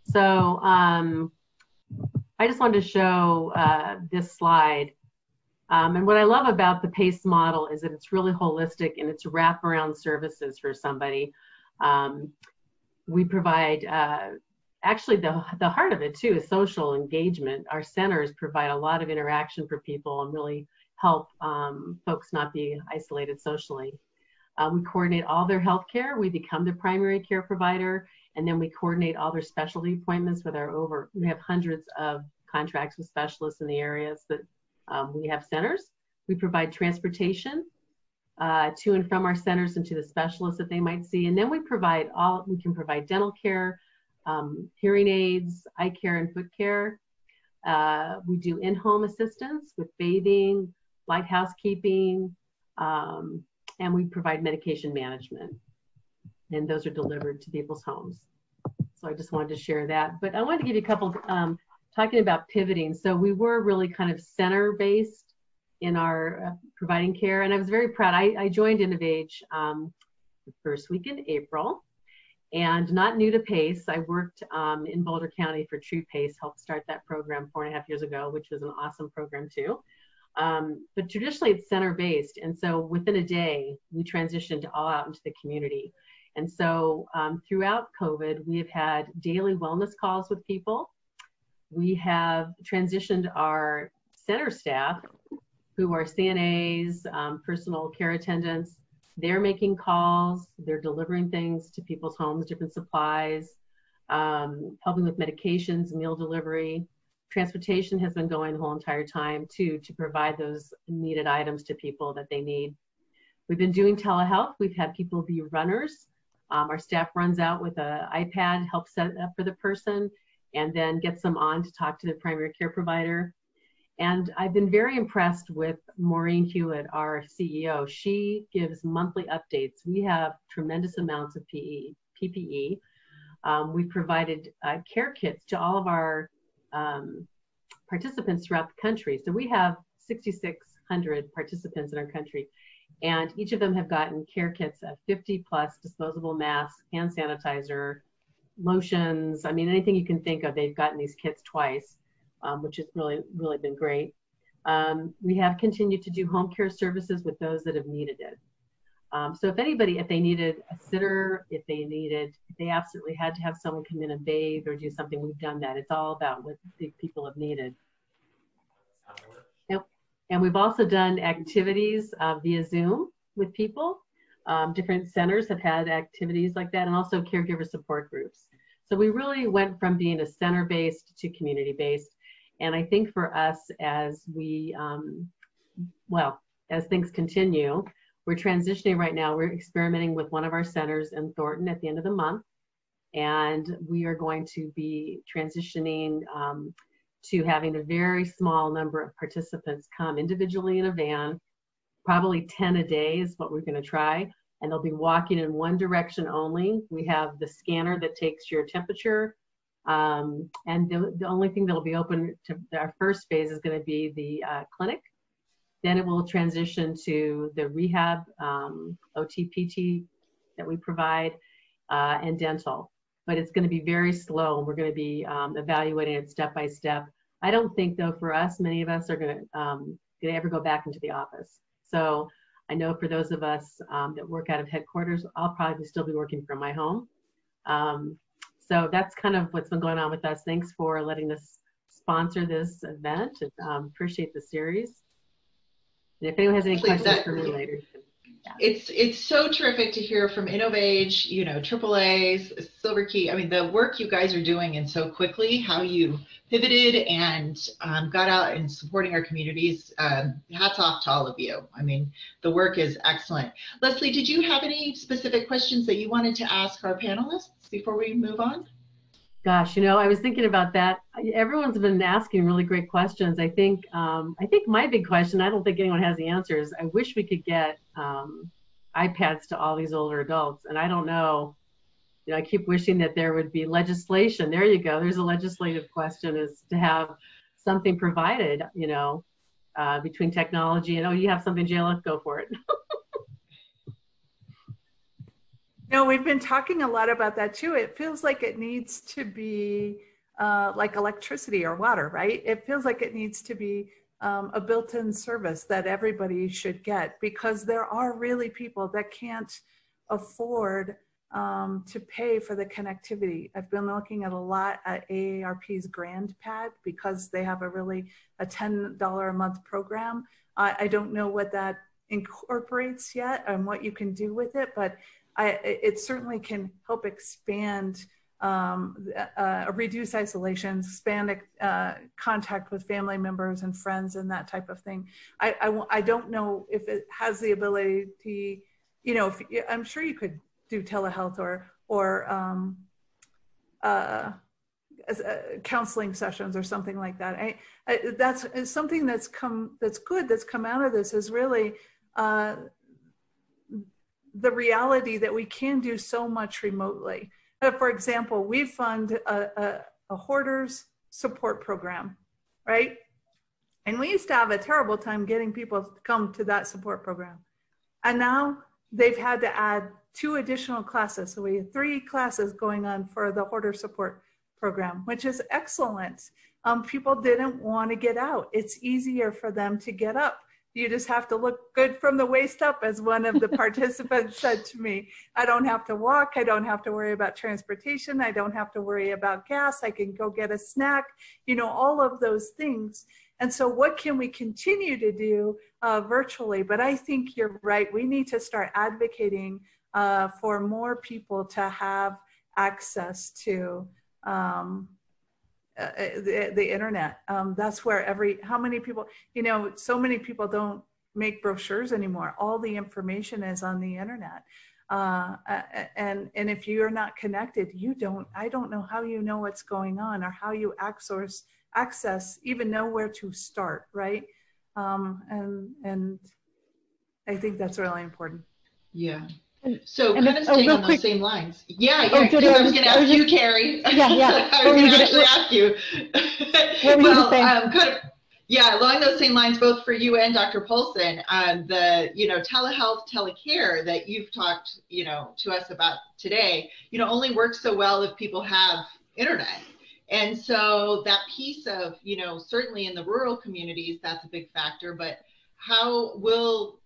So I just wanted to show this slide. And what I love about the PACE model is that it's really holistic and it's wraparound services for somebody. We provide, actually the heart of it too is social engagement. Our centers provide a lot of interaction for people and really help folks not be isolated socially. We coordinate all their health care. We become the primary care provider, and then we coordinate all their specialty appointments with we have hundreds of contracts with specialists in the areas that we have centers. We provide transportation to and from our centers and to the specialists that they might see. And then we can provide dental care, hearing aids, eye care, and foot care. We do in-home assistance with bathing, light housekeeping, and we provide medication management. And those are delivered to people's homes. So I just wanted to share that. But I wanted to give you a couple, talking about pivoting. So we were really kind of center-based in our providing care. And I was very proud. I joined InnovAge the first week in April, and not new to PACE. I worked in Boulder County for True PACE, helped start that program 4.5 years ago, which was an awesome program too. But traditionally it's center-based. And so within a day, we transitioned all out into the community. And so throughout COVID, we have had daily wellness calls with people. We have transitioned our center staff, who are CNAs, personal care attendants. They're making calls, they're delivering things to people's homes, different supplies, helping with medications, meal delivery. Transportation has been going the whole entire time too, to provide those needed items to people that they need. We've been doing telehealth. We've had people be runners. Our staff runs out with an iPad, helps set it up for the person, and then gets them on to talk to the primary care provider. And I've been very impressed with Maureen Hewitt, our CEO. She gives monthly updates. We have tremendous amounts of PPE. We've provided care kits to all of our participants throughout the country. So we have 6,600 participants in our country, and each of them have gotten care kits of 50 plus disposable masks, hand sanitizer, lotions. I mean, anything you can think of, they've gotten these kits twice. Which has really been great. We have continued to do home care services with those that have needed it. So if they needed a sitter, if they absolutely had to have someone come in and bathe or do something, we've done that. It's all about what the people have needed. Yep. And we've also done activities via Zoom with people. Different centers have had activities like that, and also caregiver support groups. So we really went from being a center-based to community-based. And I think for us, as we, as things continue, we're transitioning right now. We're experimenting with one of our centers in Thornton at the end of the month. And we are going to be transitioning to having a very small number of participants come individually in a van. Probably 10 a day is what we're going to try. And they'll be walking in one direction only. We have the scanner that takes your temperature. And the only thing that'll be open to our first phase is going to be the clinic. Then it will transition to the rehab, OT, PT that we provide, and dental. But it's going to be very slow, and we're going to be evaluating it step by step. I don't think, though, for us, many of us are going to ever go back into the office. So I know for those of us that work out of headquarters, I'll probably still be working from my home. So that's kind of what's been going on with us. Thanks for letting us sponsor this event. Appreciate the series. And if anyone has any questions for me later. Yeah. It's so terrific to hear from InnovAge, you know, AAA, Silver Key. I mean, the work you guys are doing and so quickly, how you pivoted and got out and supporting our communities. Hats off to all of you. I mean, the work is excellent. Leslie, did you have any specific questions that you wanted to ask our panelists before we move on? Gosh, you know, I was thinking about that. Everyone's been asking really great questions. I think my big question, I don't think anyone has the answers. I wish we could get iPads to all these older adults. And I don't know, you know, I keep wishing that there would be legislation. There you go. There's a legislative question, is to have something provided, you know, between technology and, oh, you have something, Jayla, go for it. No, we've been talking a lot about that too. It feels like it needs to be like electricity or water, right? It feels like it needs to be a built-in service that everybody should get, because there are really people that can't afford to pay for the connectivity. I've been looking at a lot at AARP's Grand Pad, because they have a $10 a month program. I don't know what that incorporates yet and what you can do with it, but it certainly can help expand, reduce isolation, expand contact with family members and friends and that type of thing. I don't know if it has the ability to, you know, I'm sure you could do telehealth or counseling sessions or something like that. That's something that's come out of this, is really the reality that we can do so much remotely. For example, we fund a hoarders support program, right? And we used to have a terrible time getting people to come to that support program. And now they've had to add 2 additional classes. So we have 3 classes going on for the hoarder support program, which is excellent. People didn't want to get out. It's easier for them to get up. You just have to look good from the waist up, as one of the participants said to me. I don't have to walk. I don't have to worry about transportation. I don't have to worry about gas. I can go get a snack, you know, all of those things. And so what can we continue to do virtually? But I think you're right. We need to start advocating for more people to have access to the internet. That's where how many people, you know, so many people don't make brochures anymore. All the information is on the internet. And if you're not connected, I don't know how you know what's going on, or how you access, even know where to start, right? And I think that's really important. Yeah. So kind of staying on those same lines. Yeah, Jody, I was going to ask you, Cari. Yeah. I was going to actually ask you. Along those same lines, both for you and Dr. Paulson, the, you know, telehealth, telecare that you've talked, you know, to us about today, you know, only works so well if people have internet. And so that piece of, you know, certainly in the rural communities, that's a big factor, but how will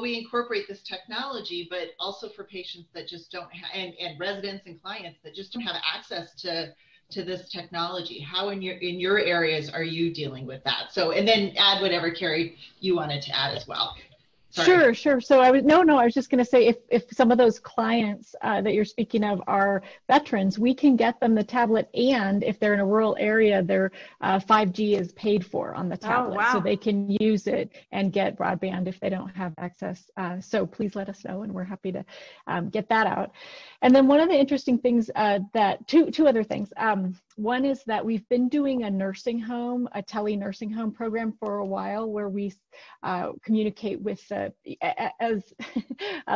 we incorporate this technology, but also for patients that just don't have, and residents and clients that just don't have access to this technology? How in your areas are you dealing with that? So, and then add whatever, Cari, you wanted to add as well. Sorry. Sure. So I was just going to say, if some of those clients that you're speaking of are veterans, we can get them the tablet, and if they're in a rural area, their 5G is paid for on the tablet. Oh, wow. So they can use it and get broadband if they don't have access. So please let us know, and we're happy to get that out. And then one of the interesting things two other things. One is that we've been doing a tele-nursing home program for a while, where we communicate with, as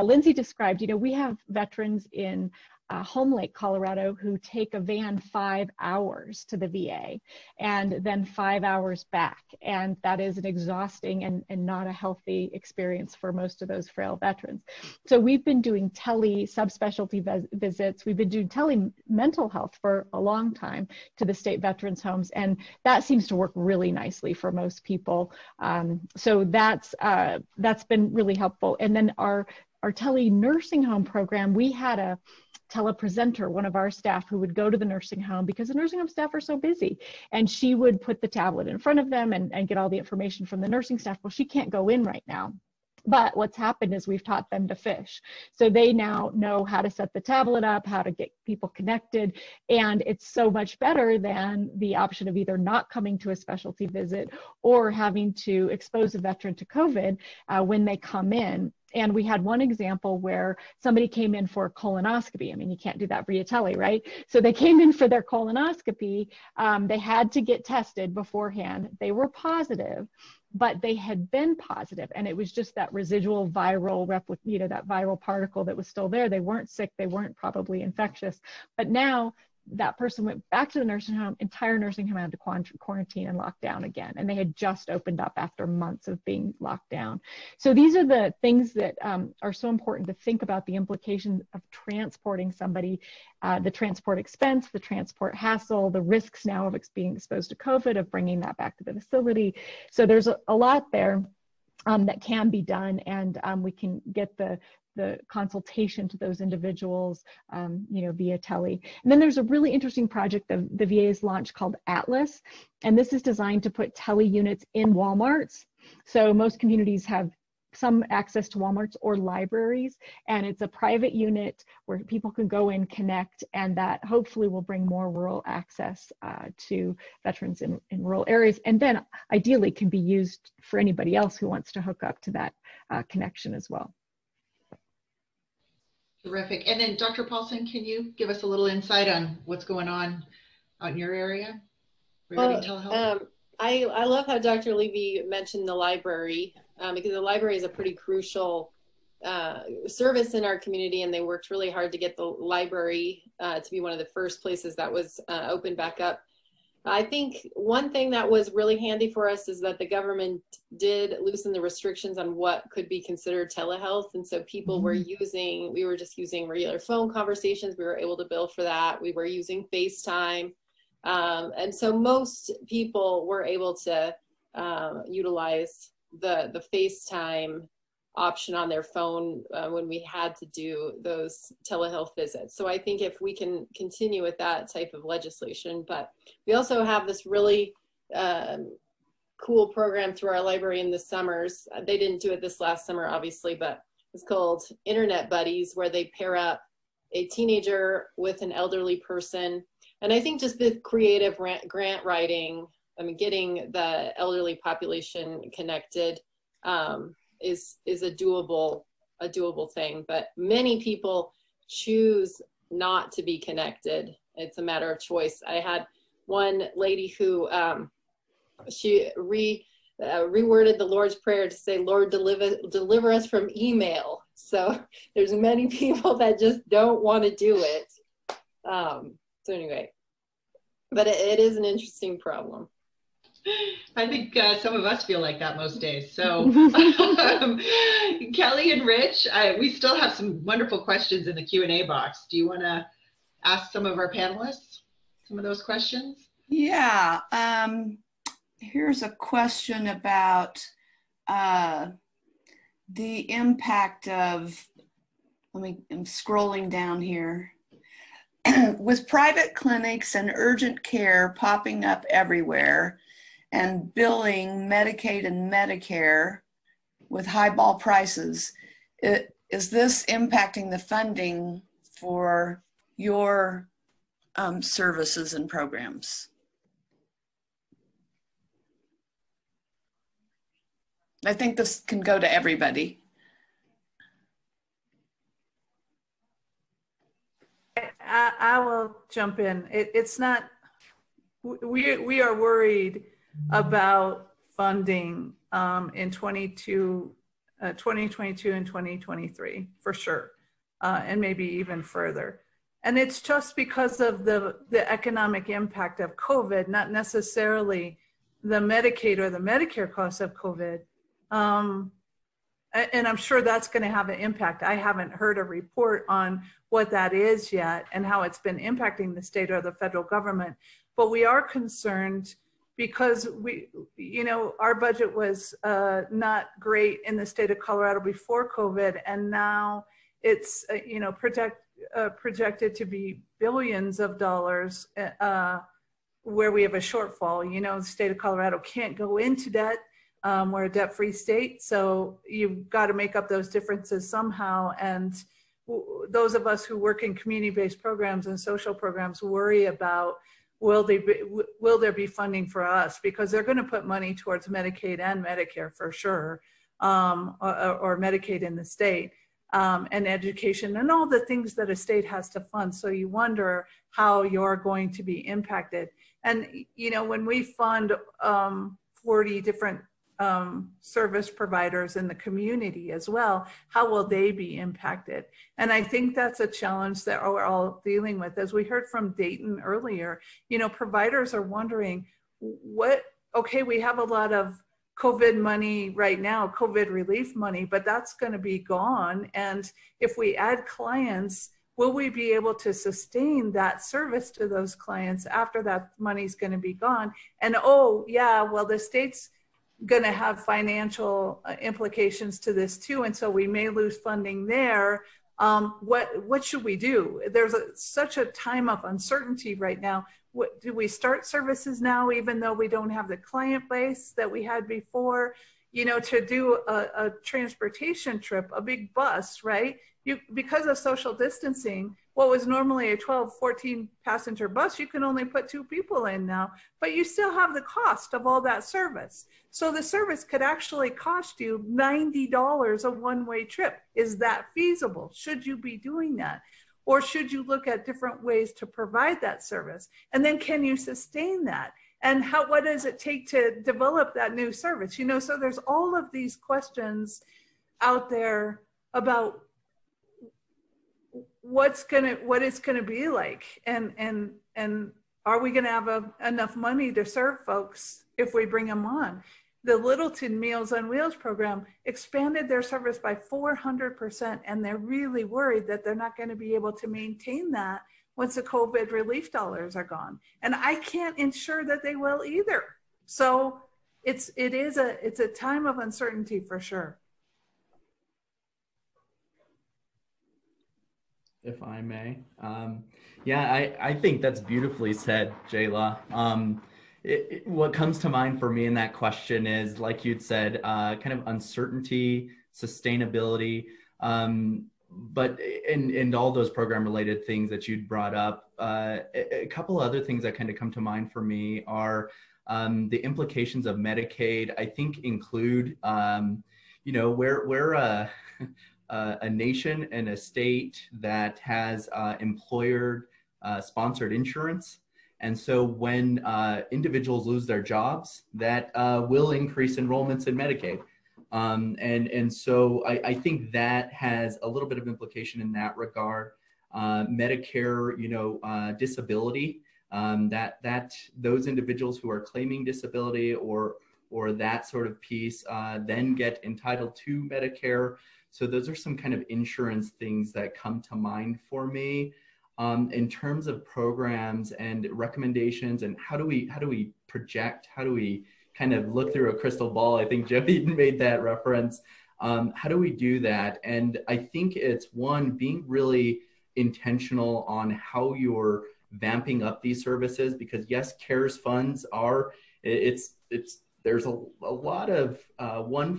Lindsey described, you know, we have veterans in Home Lake, Colorado, who take a van 5 hours to the VA and then 5 hours back. And that is an exhausting and not a healthy experience for most of those frail veterans. So we've been doing tele subspecialty visits. We've been doing tele mental health for a long time to the state veterans homes. And that seems to work really nicely for most people. So that's been really helpful. And then our tele nursing home program, we had a telepresenter, one of our staff, who would go to the nursing home because the nursing home staff are so busy, and she would put the tablet in front of them and get all the information from the nursing staff. Well, she can't go in right now. But what's happened is we've taught them to fish. So they now know how to set the tablet up, how to get people connected. And it's so much better than the option of either not coming to a specialty visit or having to expose a veteran to COVID when they come in. And we had one example where somebody came in for a colonoscopy. I mean, you can't do that via tele, right? So they came in for their colonoscopy. They had to get tested beforehand. They were positive, but they had been positive, and it was just that residual viral that viral particle that was still there. They weren't sick. They weren't probably infectious. But now that person went back to the nursing home, entire nursing home had to quarantine and lock down again. And they had just opened up after months of being locked down. So these are the things that are so important to think about, the implications of transporting somebody, the transport expense, the transport hassle, the risks now of being exposed to COVID, of bringing that back to the facility. So there's a lot there that can be done, and we can get the consultation to those individuals, via tele. And then there's a really interesting project that the VA has launched called Atlas. And this is designed to put tele units in Walmarts. So most communities have some access to Walmarts or libraries, and it's a private unit where people can go in, connect, and that hopefully will bring more rural access to veterans in rural areas, and then ideally can be used for anybody else who wants to hook up to that connection as well. Terrific. And then Dr. Paulson, can you give us a little insight on what's going on out in your area regarding telehealth? I love how Dr. Levy mentioned the library, because the library is a pretty crucial service in our community, and they worked really hard to get the library to be one of the first places that was opened back up. I think one thing that was really handy for us is that the government did loosen the restrictions on what could be considered telehealth. And so people were we were just using regular phone conversations. We were able to bill for that. We were using FaceTime. And so most people were able to utilize the FaceTime option on their phone when we had to do those telehealth visits. So I think if we can continue with that type of legislation, but we also have this really cool program through our library in the summers. They didn't do it this last summer, obviously, but it's called Internet Buddies, where they pair up a teenager with an elderly person. And I think just the creative grant writing, getting the elderly population connected, is a doable thing, but many people choose not to be connected. It's a matter of choice. I had one lady who she reworded the Lord's Prayer to say, "Lord, deliver us from email." So there's many people that just don't want to do it. So anyway, but it is an interesting problem. I think some of us feel like that most days. So Kelly and Rich, we still have some wonderful questions in the Q&A box. Do you want to ask some of our panelists some of those questions? Yeah. Here's a question about the impact of, I'm scrolling down here. With private clinics and urgent care popping up everywhere, and billing Medicaid and Medicare with highball prices, is this impacting the funding for your services and programs? I think this can go to everybody. I will jump in. It's not, we are worried about funding in 2022 and 2023 for sure, and maybe even further. And it's just because of the economic impact of COVID, not necessarily the Medicaid or the Medicare costs of COVID. And I'm sure that's going to have an impact. I haven't heard a report on what that is yet and how it's been impacting the state or the federal government. But we are concerned because our budget was not great in the state of Colorado before COVID, and now it's projected to be billions of dollars where we have a shortfall. The state of Colorado can't go into debt. We're a debt-free state, so you've got to make up those differences somehow. And those of us who work in community-based programs and social programs worry about, will there be funding for us? Because they're going to put money towards Medicaid and Medicare for sure, or Medicaid in the state, and education and all the things that a state has to fund. So you wonder how you're going to be impacted. And, when we fund 40 different service providers in the community as well, how will they be impacted? And I think that's a challenge that we're all dealing with. As we heard from Dayton earlier, providers are wondering okay, we have a lot of COVID money right now, COVID relief money, but that's going to be gone. And if we add clients, will we be able to sustain that service to those clients after that money's going to be gone? And the state's going to have financial implications to this too, and so we may lose funding there. What should we do? There's such a time of uncertainty right now. Do we start services now, even though we don't have the client base that we had before? To do a transportation trip, a big bus, right? Because of social distancing, what was normally a 12, 14 passenger bus, you can only put 2 people in now, but you still have the cost of all that service. So the service could actually cost you $90 a one-way trip. Is that feasible? Should you be doing that? Or should you look at different ways to provide that service? And then can you sustain that? And what does it take to develop that new service? So there's all of these questions out there about what it's gonna be like, and are we gonna have enough money to serve folks if we bring them on? The Littleton Meals on Wheels program expanded their service by 400%, and they're really worried that they're not going to be able to maintain that once the COVID relief dollars are gone. And I can't ensure that they will either. So it's a time of uncertainty for sure. If I may. I think that's beautifully said, Jayla. What comes to mind for me in that question is, like you'd said, kind of uncertainty, sustainability, but and all those program related things that you'd brought up. A couple other things that kind of come to mind for me are the implications of Medicaid. I think include, we're a nation and a state that has employer sponsored insurance. And so when individuals lose their jobs, that will increase enrollments in Medicaid. And so I think that has a little bit of implication in that regard. Medicare, disability, that those individuals who are claiming disability or that sort of piece then get entitled to Medicare. So those are some kind of insurance things that come to mind for me. In terms of programs and recommendations and how do we project, how do we kind of look through a crystal ball? I think Jody made that reference. How do we do that? And I think it's one, being really intentional on how you're vamping up these services, because yes, CARES funds are, there's a lot of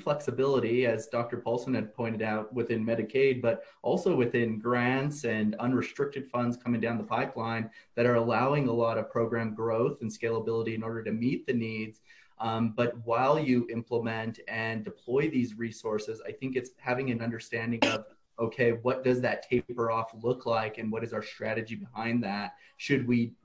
flexibility, as Dr. Paulson had pointed out, within Medicaid, but also within grants and unrestricted funds coming down the pipeline that are allowing a lot of program growth and scalability in order to meet the needs. But while you implement and deploy these resources, I think it's having an understanding of, okay, what does that taper off look like, and what is our strategy behind that? Should we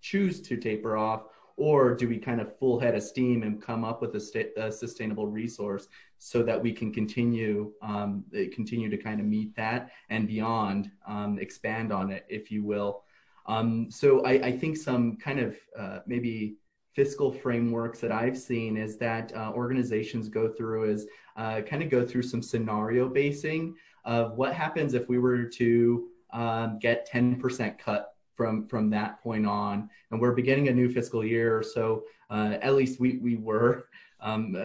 choose to taper off, or do we kind of full head of steam and come up with a sustainable resource so that we can continue to kind of meet that and beyond, expand on it, if you will. So I think some kind of maybe fiscal frameworks that I've seen is that organizations go through some scenario basing of what happens if we were to get 10% cut from that point on. And we're beginning a new fiscal year, so at least we were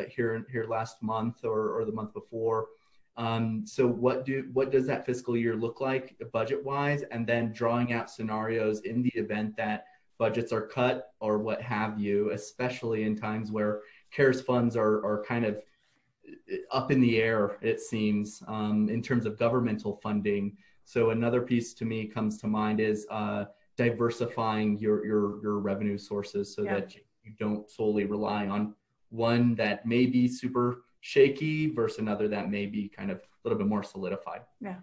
here last month or the month before. So what does that fiscal year look like budget-wise, and then drawing out scenarios in the event that budgets are cut or what have you, especially in times where CARES funds are kind of up in the air, it seems, in terms of governmental funding. So another piece to me comes to mind is diversifying your revenue sources so that you don't solely rely on one that may be super shaky versus another that may be kind of a little bit more solidified. Yeah.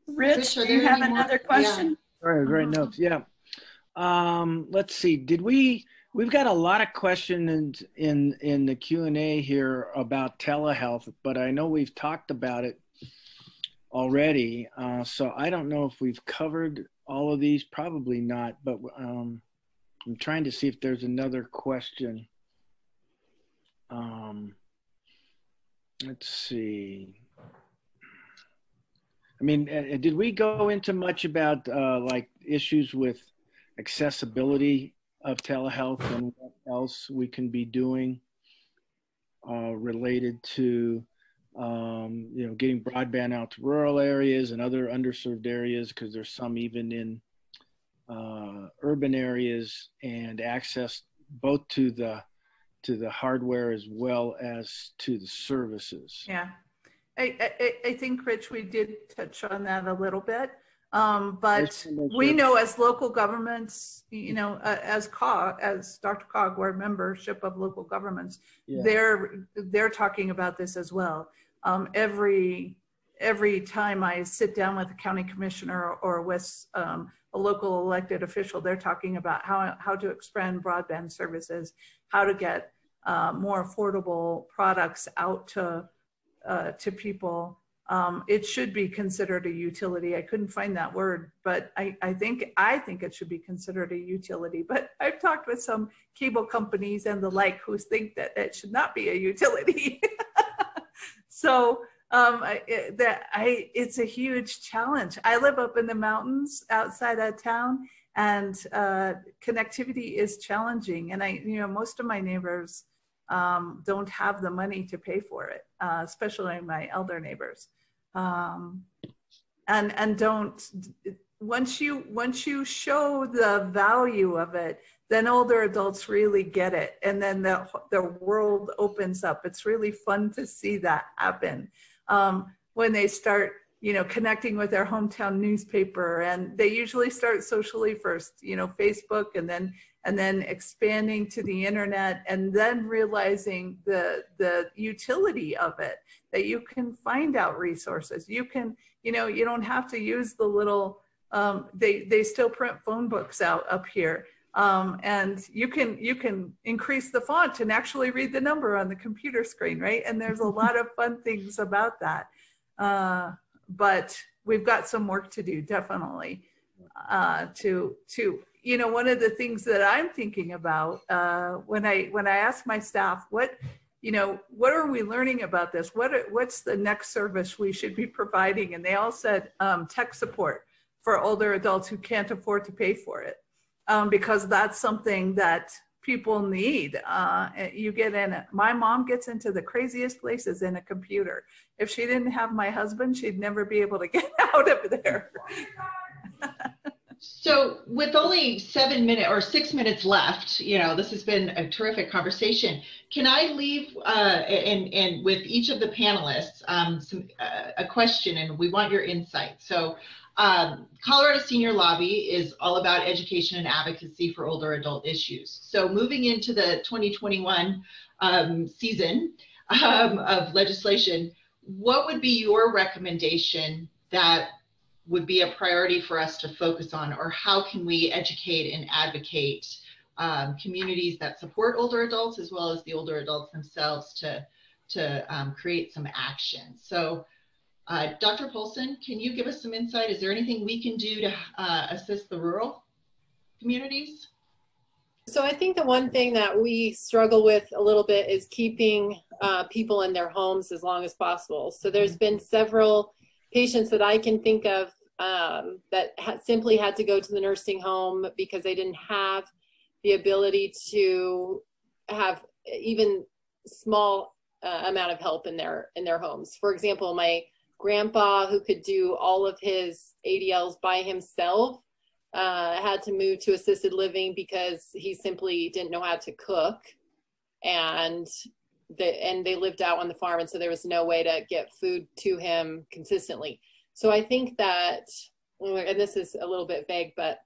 Rich, do you have another question? All right, great notes. Yeah. Let's see. We've got a lot of questions in the Q&A here about telehealth, but I know we've talked about it already. So I don't know if we've covered all of these, probably not, but I'm trying to see if there's another question. Let's see. I mean, did we go into much about like issues with accessibility of telehealth and what else we can be doing related to, getting broadband out to rural areas and other underserved areas, because there's some even in urban areas, and access both to the hardware as well as to the services. Yeah. I think, Rich, we did touch on that a little bit, but we know as local governments, as Dr. Cog, we're a membership of local governments, they're talking about this as well. Every time I sit down with a county commissioner or with a local elected official, they're talking about how to expand broadband services, how to get more affordable products out to people. It should be considered a utility. I couldn't find that word, but I think it should be considered a utility. But I've talked with some cable companies and the like who think that it should not be a utility. So it's a huge challenge. I live up in the mountains outside of town, and connectivity is challenging. And most of my neighbors don't have the money to pay for it, especially my elder neighbors. And don't, once you show the value of it, then older adults really get it. And then the world opens up. It's really fun to see that happen. When they start, connecting with their hometown newspaper, and they usually start socially first, Facebook, and then expanding to the internet, and then realizing the utility of it, that you can find out resources. You can, you don't have to use the little, they still print phone books out up here. And you can increase the font and actually read the number on the computer screen, right? And there's a lot of fun things about that. But we've got some work to do, definitely, to one of the things that I'm thinking about when I ask my staff, what are we learning about this? What's the next service we should be providing? And they all said tech support for older adults who can't afford to pay for it, because that's something that people need. You get in it. My mom gets into the craziest places in a computer. If she didn't have my husband, she'd never be able to get out of there. So with only 7 minutes or 6 minutes left, this has been a terrific conversation. Can I leave and with each of the panelists a question, and we want your insight. So Colorado Senior Lobby is all about education and advocacy for older adult issues. So moving into the 2021 season of legislation, what would be your recommendation that would be a priority for us to focus on, or how can we educate and advocate communities that support older adults as well as the older adults themselves to create some action. So Dr. Paulson, can you give us some insight? Is there anything we can do to assist the rural communities? So I think the one thing that we struggle with a little bit is keeping people in their homes as long as possible. So there's been several patients that I can think of that simply had to go to the nursing home because they didn't have the ability to have even small amount of help in their homes. For example, my grandpa, who could do all of his ADLs by himself, had to move to assisted living because he simply didn't know how to cook, and they lived out on the farm, and so there was no way to get food to him consistently. So I think that, and this is a little bit vague, but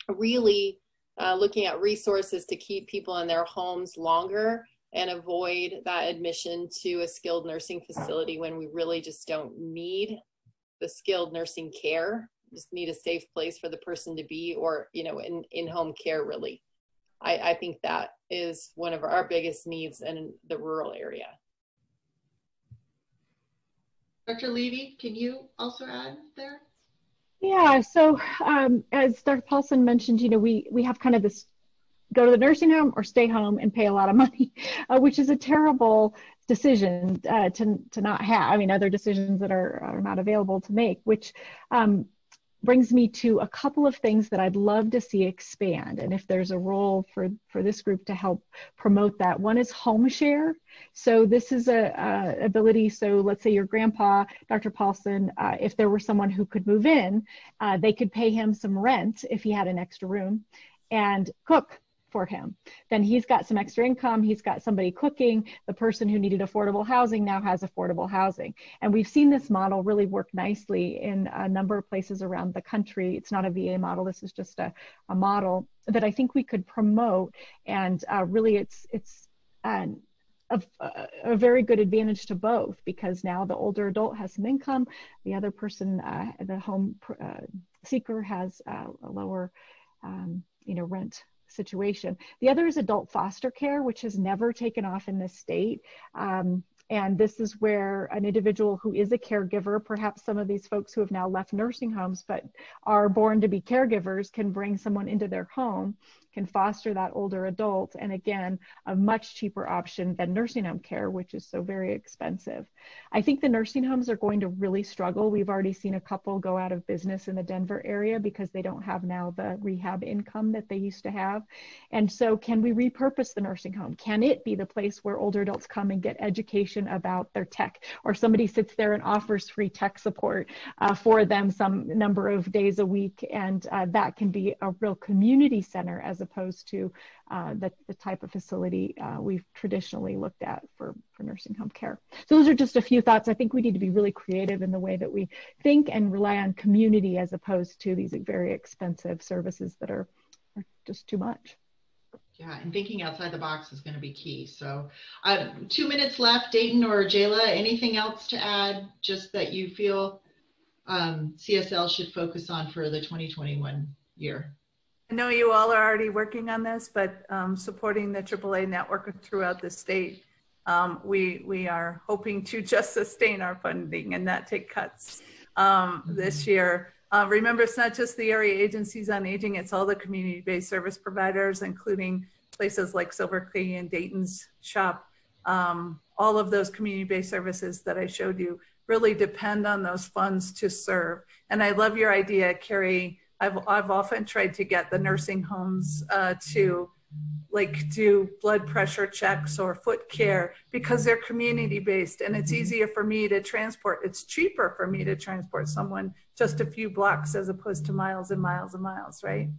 really looking at resources to keep people in their homes longer and avoid that admission to a skilled nursing facility when we really just don't need the skilled nursing care, just need a safe place for the person to be, or, you know, in-home care really. I think that is one of our biggest needs in the rural area. Dr. Levy, can you also add there? Yeah, so as Dr. Paulson mentioned, you know, we have kind of this go to the nursing home or stay home and pay a lot of money, which is a terrible decision to not have. I mean, other decisions that are not available to make, which brings me to a couple of things that I'd love to see expand. And if there's a role for this group to help promote that. One is home share. So this is a ability. So let's say your grandpa, Dr. Paulson, if there were someone who could move in, they could pay him some rent if he had an extra room and cook for him. Then he's got some extra income. He's got somebody cooking. The person who needed affordable housing now has affordable housing. And we've seen this model really work nicely in a number of places around the country. It's not a VA model. This is just a model that I think we could promote. And really it's a very good advantage to both, because now the older adult has some income. The other person, the home seeker, has a lower rent situation. The other is adult foster care, which has never taken off in this state. And this is where an individual who is a caregiver, perhaps some of these folks who have now left nursing homes but are born to be caregivers, can bring someone into their home, can foster that older adult, and again, a much cheaper option than nursing home care, which is so very expensive. I think the nursing homes are going to really struggle. We've already seen a couple go out of business in the Denver area because they don't have now the rehab income that they used to have. And so can we repurpose the nursing home? Can it be the place where older adults come and get education about their tech, or somebody sits there and offers free tech support for them some number of days a week, and that can be a real community center as opposed to the type of facility we've traditionally looked at for nursing home care. So those are just a few thoughts. I think we need to be really creative in the way that we think and rely on community as opposed to these very expensive services that are just too much. Yeah, and thinking outside the box is going to be key. So 2 minutes left. Dayton or Jayla, anything else to add, just that you feel CSL should focus on for the 2021 year? I know you all are already working on this, but supporting the AAA network throughout the state, we are hoping to just sustain our funding and not take cuts this year. Remember, it's not just the area agencies on aging, it's all the community-based service providers, including places like Silver Key and Dayton's shop. All of those community-based services that I showed you really depend on those funds to serve. And I love your idea, Cari. I've often tried to get the nursing homes to do blood pressure checks or foot care because they're community based, and it's easier for me to transport. It's cheaper for me to transport someone just a few blocks as opposed to miles and miles and miles, right?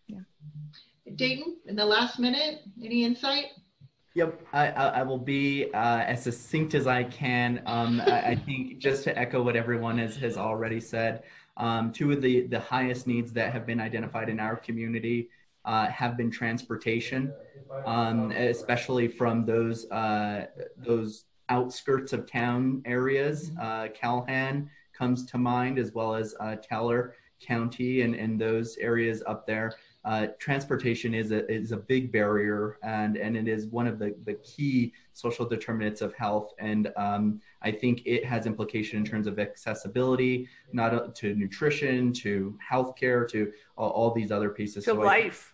Yeah. Dayton, in the last minute, any insight? Yep, I will be as succinct as I can. I think just to echo what everyone has already said, two of the highest needs that have been identified in our community have been transportation, especially from those outskirts of town areas, Calhan, comes to mind, as well as Teller County and those areas up there. Transportation is a big barrier, and it is one of the key social determinants of health. And I think it has implication in terms of accessibility, not to nutrition, to healthcare, to all these other pieces. To life.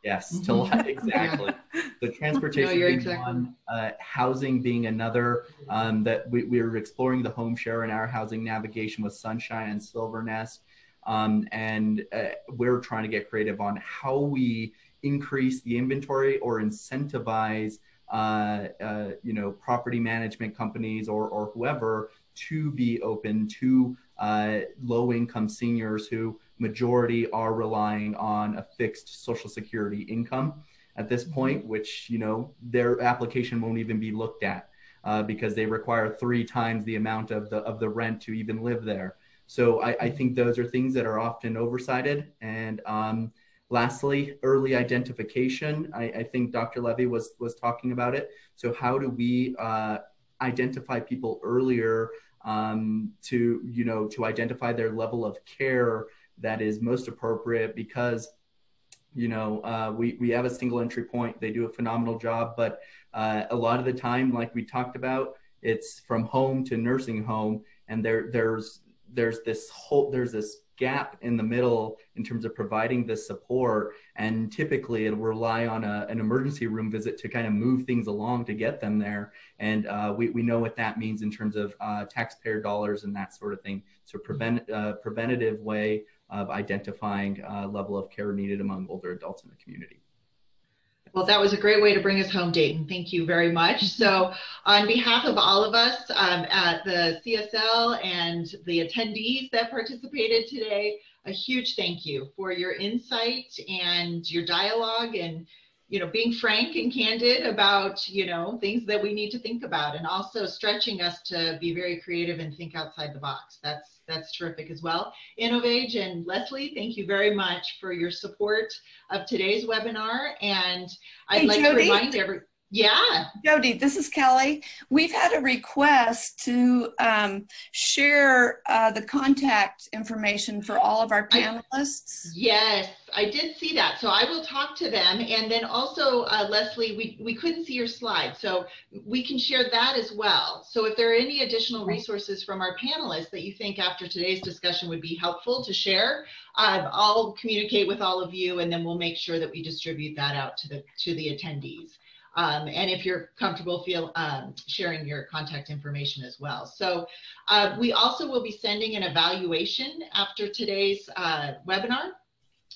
Yes, to life, exactly. The transportation being exactly one, housing being another, that we're exploring the home share in our housing navigation with Sunshine and Silver Nest. And we're trying to get creative on how we increase the inventory or incentivize, property management companies or whoever to be open to low-income seniors who majority are relying on a fixed Social Security income at this point, which, their application won't even be looked at because they require 3 times the amount of the rent to even live there. So I think those are things that are often oversighted. And lastly, early identification. I think Dr. Levy was talking about it. So how do we identify people earlier to identify their level of care that is most appropriate? Because we have a single entry point. They do a phenomenal job, but a lot of the time, like we talked about, it's from home to nursing home, and there's this gap in the middle in terms of providing this support, and typically it'll rely on an emergency room visit to kind of move things along to get them there. And we know what that means in terms of taxpayer dollars and that sort of thing. So preventative way of identifying level of care needed among older adults in the community. Well, that was a great way to bring us home, Dayton. Thank you very much. So on behalf of all of us at the CSL and the attendees that participated today, a huge thank you for your insight and your dialogue and, being frank and candid about, things that we need to think about, and also stretching us to be very creative and think outside the box. That's terrific as well. Innovage and Leslie, thank you very much for your support of today's webinar. And I'd like to remind everyone. Yeah. Jody, this is Kelly. We've had a request to share the contact information for all of our panelists. Yes, I did see that. So I will talk to them. And then also, Leslie, we couldn't see your slide, so we can share that as well. So if there are any additional resources from our panelists that you think after today's discussion would be helpful to share, I'll communicate with all of you, and then we'll make sure that we distribute that out to the attendees. And if you're comfortable sharing your contact information as well. So we also will be sending an evaluation after today's webinar.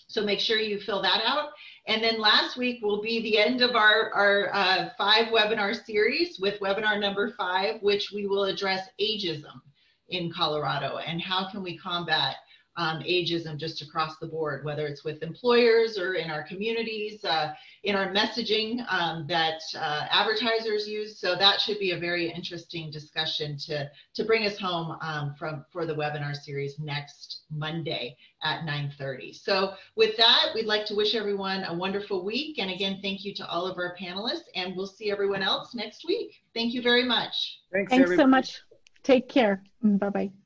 So make sure you fill that out. And then last week will be the end of our 5 webinar series with webinar number 5, which we will address ageism in Colorado and how can we combat ageism just across the board, whether it's with employers or in our communities, in our messaging that advertisers use. So that should be a very interesting discussion to bring us home for the webinar series next Monday at 9:30. So with that, we'd like to wish everyone a wonderful week. And again, thank you to all of our panelists, and we'll see everyone else next week. Thank you very much. Thanks so much. Take care. Bye-bye.